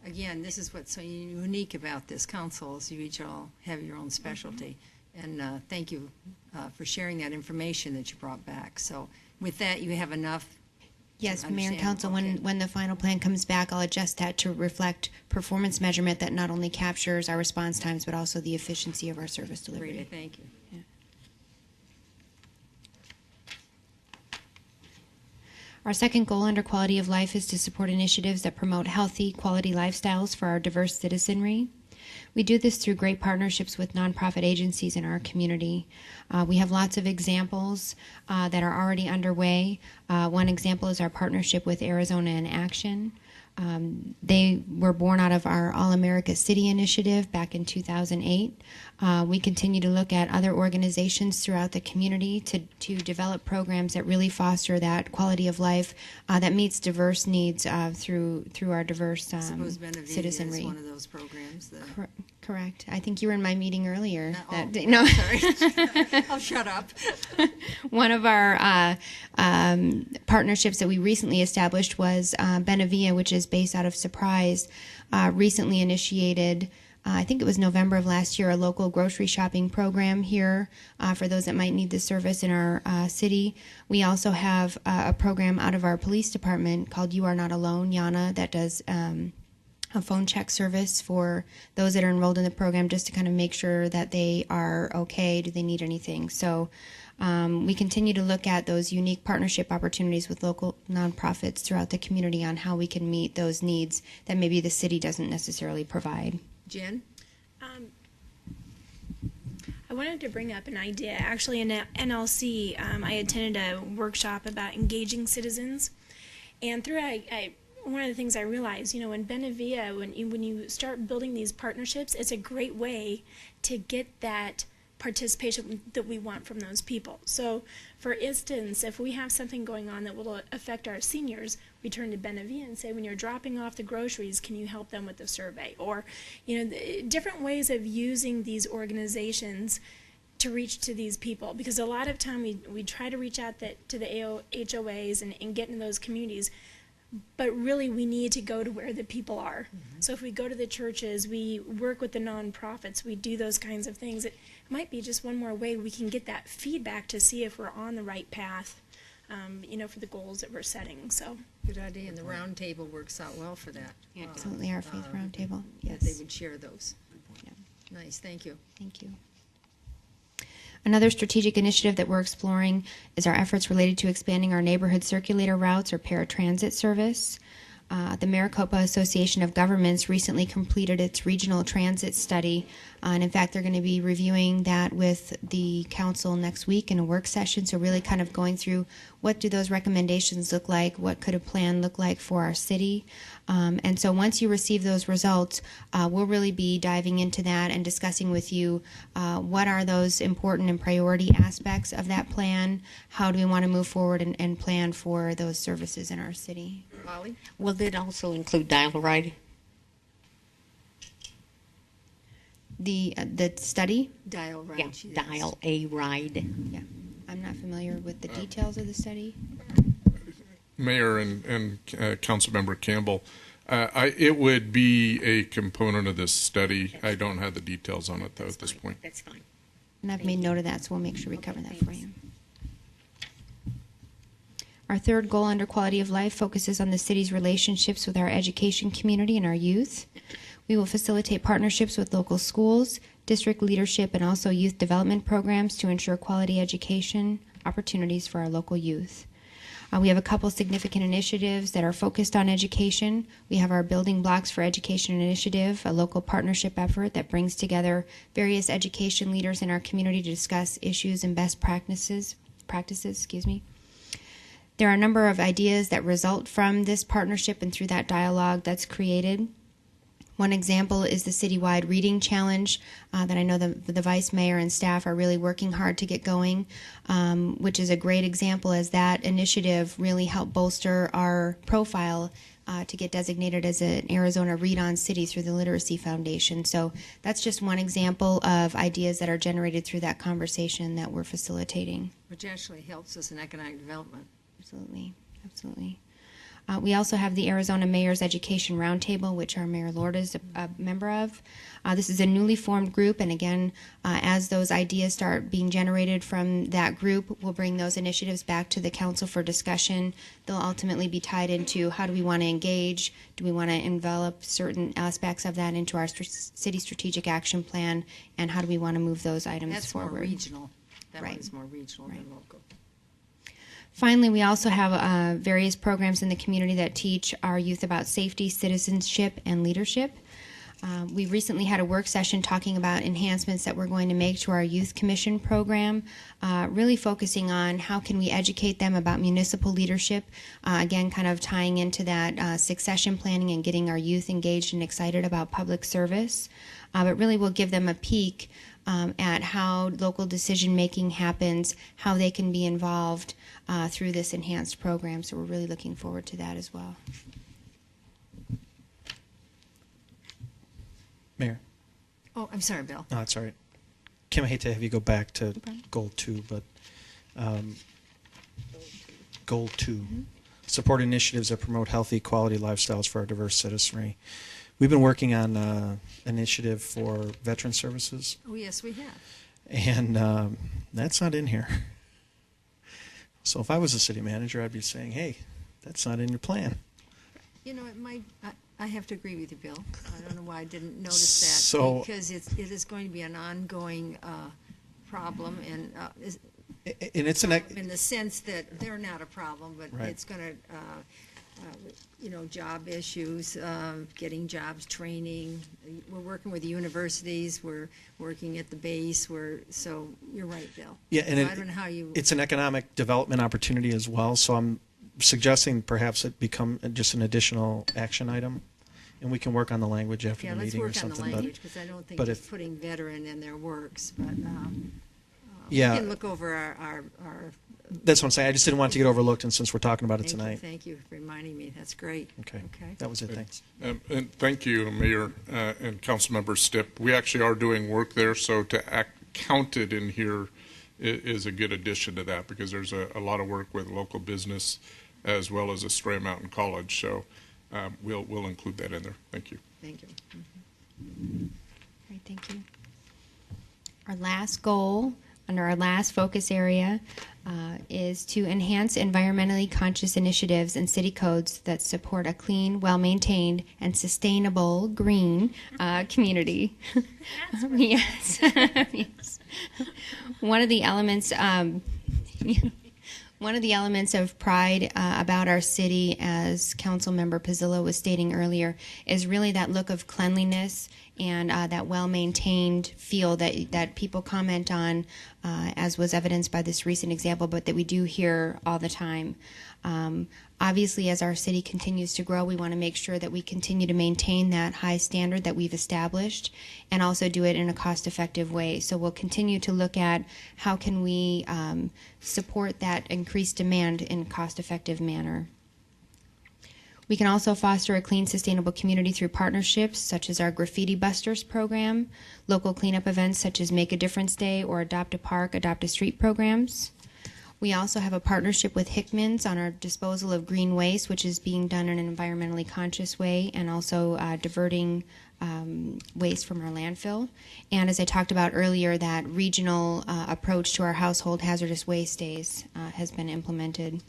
Again, this is what's so unique about this council is you each all have your own specialty. And thank you for sharing that information that you brought back. So with that, you have enough. Yes, Mayor and Understand. Council, Okay. when the final plan comes back, I'll adjust that to reflect performance measurement that not only captures our response times, but also the efficiency of our service delivery. Great, thank you. Our second goal under quality of life is to support initiatives that promote healthy, quality lifestyles for our diverse citizenry. We do this through great partnerships with nonprofit agencies in our community. We have lots of examples that are already underway. One example is our partnership with Arizona in Action. They were born out of our All-America City initiative back in 2008. We continue to look at other organizations throughout the community to develop programs that really foster that quality of life that meets diverse needs through our diverse I suppose Benavide citizenry. is one of those programs. Correct. I think you were in my meeting earlier. No, sorry. I'll shut up. One of our partnerships that we recently established was Benavia, which is based out of Surprise, recently initiated, I think it was November of last year, a local grocery shopping program here for those that might need the service in our city. We also have a program out of our police department called You Are Not Alone, Yana, that does a phone check service for those that are enrolled in the program just to kind of make sure that they are okay, do they need anything. So we continue to look at those unique partnership opportunities with local nonprofits throughout the community on how we can meet those needs that maybe the city doesn't necessarily provide. Jen? I wanted to bring up an idea. Actually, in NLC, I attended a workshop about engaging citizens, and through one of the things I realized, in Benavia, when you start building these partnerships, it's a great way to get that participation that we want from those people. So, for instance, if we have something going on that will affect our seniors, we turn to Benavia and say, when you're dropping off the groceries, can you help them with the survey? Or, different ways of using these organizations to reach to these people. Because a lot of time we try to reach out to the HOAs and get into those communities, but really we need to go to where the people are. Mm-hmm. So if we go to the churches, we work with the nonprofits, we do those kinds of things. It might be just one more way we can get that feedback to see if we're on the right path, for the goals that we're setting. So good idea, and the round table works out well for that. Yeah, absolutely, our faith round table. Yes. That they would share those. Yeah. Nice, thank you. Thank you. Another strategic initiative that we're exploring is our efforts related to expanding our neighborhood circulator routes or paratransit service. The Maricopa Association of Governments recently completed its regional transit study, and in fact, they're going to be reviewing that with the council next week in a work session, so really kind of going through what do those recommendations look like, what could a plan look like for our city. And so once you receive those results, we'll really be diving into that and discussing with you what are those important and priority aspects of that plan, how do we want to move forward and plan for those services in our city. Molly? Will it also include dial a ride? The study? Dial right. Yeah, yes. dial a ride. Yeah. I'm not familiar with the details of the study. Mayor and Councilmember Campbell, it would be a component of this study. I don't have the details on it, though, at this point. That's fine. And I've made note of that, so we'll make sure we cover that for you. Our third goal under quality of life focuses on the city's relationships with our education community and our youth. We will facilitate partnerships with local schools, district leadership, and also youth development programs to ensure quality education opportunities for our local youth. We have a couple significant initiatives that are focused on education. We have our Building Blocks for Education initiative, a local partnership effort that brings together various education leaders in our community to discuss issues and best practices. There are a number of ideas that result from this partnership and through that dialogue that's created. One example is the citywide reading challenge that I know the vice mayor and staff are really working hard to get going, which is a great example as that initiative really helped bolster our profile to get designated as an Arizona Read-On City through the Literacy Foundation. So that's just one example of ideas that are generated through that conversation that we're facilitating. Which actually helps us in economic development. Absolutely, absolutely. We also have the Arizona Mayor's Education Roundtable, which our Mayor Lord is a member of. This is a newly formed group, and again, as those ideas start being generated from that group, we'll bring those initiatives back to the council for discussion. They'll ultimately be tied into how do we want to engage, do we want to envelop certain aspects of that into our city strategic action plan, and how do we want to move those items That's forward. more regional. That Right. one is more regional Right. than local. Finally, we also have various programs in the community that teach our youth about safety, citizenship, and leadership. We recently had a work session talking about enhancements that we're going to make to our Youth Commission program, really focusing on how can we educate them about municipal leadership, again, kind of tying into that succession planning and getting our youth engaged and excited about public service. But really will give them a peek at how local decision making happens, how they can be involved through this enhanced program. So we're really looking forward to that as well. Mayor. Oh, I'm sorry, Bill. No, that's all right. Kim, I hate to have you go back to goal 2, but goal 2, support initiatives that promote healthy, quality lifestyles for our diverse citizenry. We've been working on an initiative for veteran services, Oh, yes, we have. and that's not in here. So if I was a city manager, I'd be saying, hey, that's not in your plan. You know, it might. I have to agree with you, Bill. I don't know why I didn't notice that, So- because it is going to be an ongoing problem, and And it's an in the sense that they're not a problem, but Right. it's going to, job issues, getting jobs, training. We're working with the universities. We're working at the base. So you're right, Bill. Yeah, and So it- I don't know how you. it's an economic development opportunity as well. So I'm suggesting perhaps it become just an additional action item, and we can work on the language after Yeah, the let's meeting or work on the something. language, because I don't think but just if- putting veteran in there works, but Yeah. we can look over our. That's what I'm saying. I just didn't want it to get overlooked, and since we're talking about it Thank you, thank thank you for reminding me. That's great. Okay. Okay. That was it. Thanks. And thank you, Mayor and Councilmember Stipp. We actually are doing work there, so to count it in here is a good addition to that, because there's a lot of work with local business as well as Estrella Mountain College. So we'll include that in there. Thank you. Thank you. Great, thank you. Our last goal, under our last focus area, is to enhance environmentally conscious initiatives and city codes that support a clean, well-maintained, and sustainable green community. Yes. Yes. One of the elements of pride about our city, as Councilmember Pizzillo was stating earlier, is really that look of cleanliness and that well-maintained feel that people comment on, as was evidenced by this recent example, but that we do hear all the time. Obviously, as our city continues to grow, we want to make sure that we continue to maintain that high standard that we've established, and also do it in a cost-effective way. So we'll continue to look at how can we support that increased demand in a cost-effective manner. We can also foster a clean, sustainable community through partnerships such as our Graffiti Busters program, local cleanup events such as Make a Difference Day or Adopt a Park, Adopt a Street programs. We also have a partnership with Hickman's on our disposal of green waste, which is being done in an environmentally conscious way, and also diverting waste from our landfill. And as I talked about earlier, that regional approach to our household hazardous waste days has been implemented.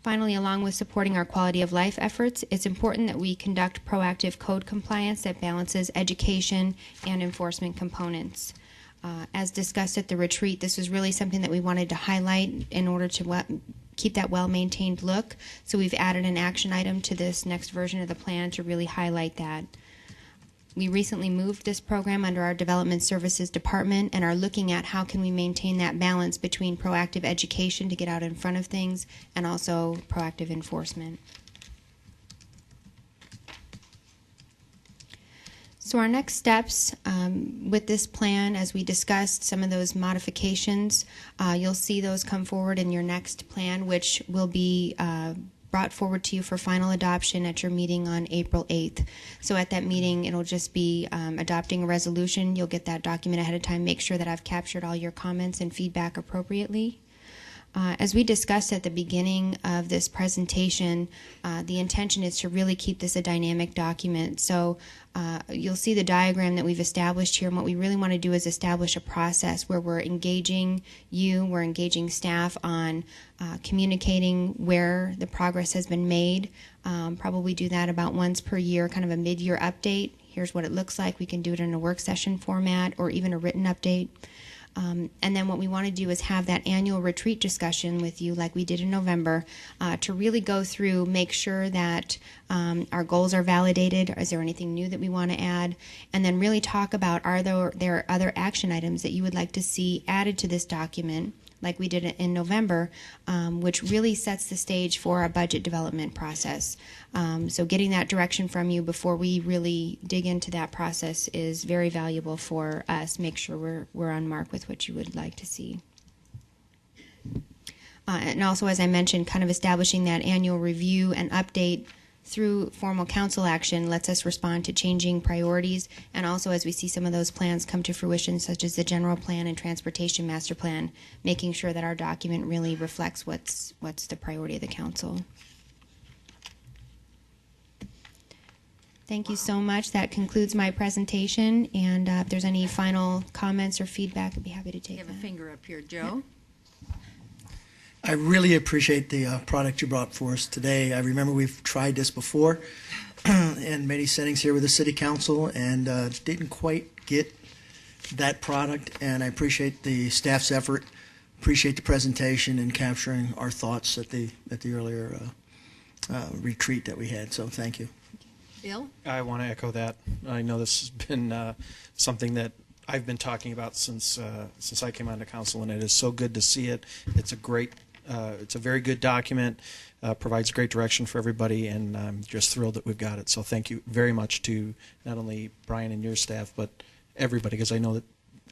Finally, along with supporting our quality of life efforts, it's important that we conduct proactive code compliance that balances education and enforcement components. As discussed at the retreat, this was really something that we wanted to highlight in order to keep that well-maintained look. So we've added an action item to this next version of the plan to really highlight that. We recently moved this program under our Development Services Department and are looking at how can we maintain that balance between proactive education to get out in front of things and also proactive enforcement. So our next steps with this plan, as we discussed some of those modifications, you'll see those come forward in your next plan, which will be brought forward to you for final adoption at your meeting on April 8th. So at that meeting, it'll just be adopting a resolution. You'll get that document ahead of time. Make sure that I've captured all your comments and feedback appropriately. As we discussed at the beginning of this presentation, the intention is to really keep this a dynamic document. So you'll see the diagram that we've established here, and what we really want to do is establish a process where we're engaging we're engaging staff on communicating where the progress has been made. Probably do that about once per year, kind of a mid-year update. Here's what it looks like. We can do it in a work session format or even a written update. And then what we want to do is have that annual retreat discussion with you like we did in November to really go through, make sure that our goals are validated. Is there anything new that we want to add? And then really talk about, are there other action items that you would like to see added to this document like we did in November, which really sets the stage for our budget development process. So getting that direction from you before we really dig into that process is very valuable for us. Make sure we're on mark with what you would like to see. And also, as I mentioned, kind of establishing that annual review and update through formal council action lets us respond to changing priorities, and also as we see some of those plans come to fruition, such as the general plan and transportation master plan, making sure that our document really reflects what's the priority of the council. Thank you so much. That concludes my presentation, and if there's any final comments or feedback, I'd be happy to take You have a that. finger up here, Joe. I really appreciate the product you brought for us today. I remember we've tried this before in many settings here with the city council, and didn't quite get that product. And I appreciate the staff's effort. Appreciate the presentation and capturing our thoughts at the earlier retreat that we had. So thank you. Bill? I want to echo that. I know this has been something that I've been talking about since I came onto council, and it is so good to see it. It's a very good document, provides great direction for everybody, and I'm just thrilled that we've got it. So thank you very much to not only Brian and your staff, but everybody, because I know that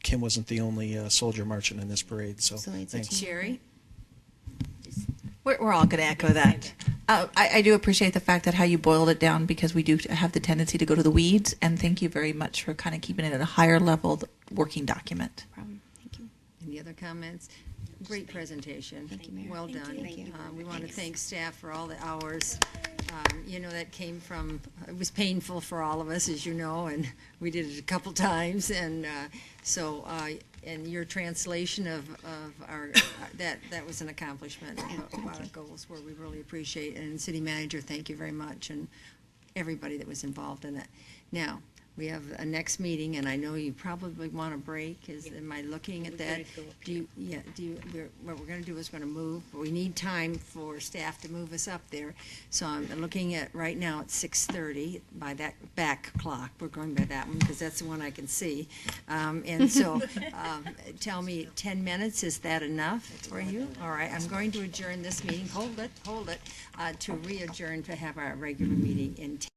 Kim wasn't the only soldier marching in this parade. So Absolutely, it's a thanks. team. Sherry? We're all going to echo that. I do appreciate the fact that how you boiled it down, because we do have the tendency to go to the weeds, and thank you very much for kind of keeping it at a higher level working document. No problem. Thank you. Any other comments? Great presentation. Thank you, Mayor. Well Thank done. you. Thank you. We want to thank staff for all the hours. That came from, it was painful for all of us, as you know, and we did it a couple times. And and your translation of our, that was an accomplishment. A lot of goals where we really appreciate. And city manager, thank you very much, and everybody that was involved in it. Now, we have a next meeting, and I know you probably want a break. Am I looking at that? What we're going to do is we're going to move. We need time for staff to move us up there. So I'm looking at, right now, it's 6:30 by that back clock. We're going by that one because that's the one I can see. And so tell me, 10 minutes, is that enough for you? All right, I'm going to adjourn this meeting. Hold it, to re-adjourn to have our regular meeting in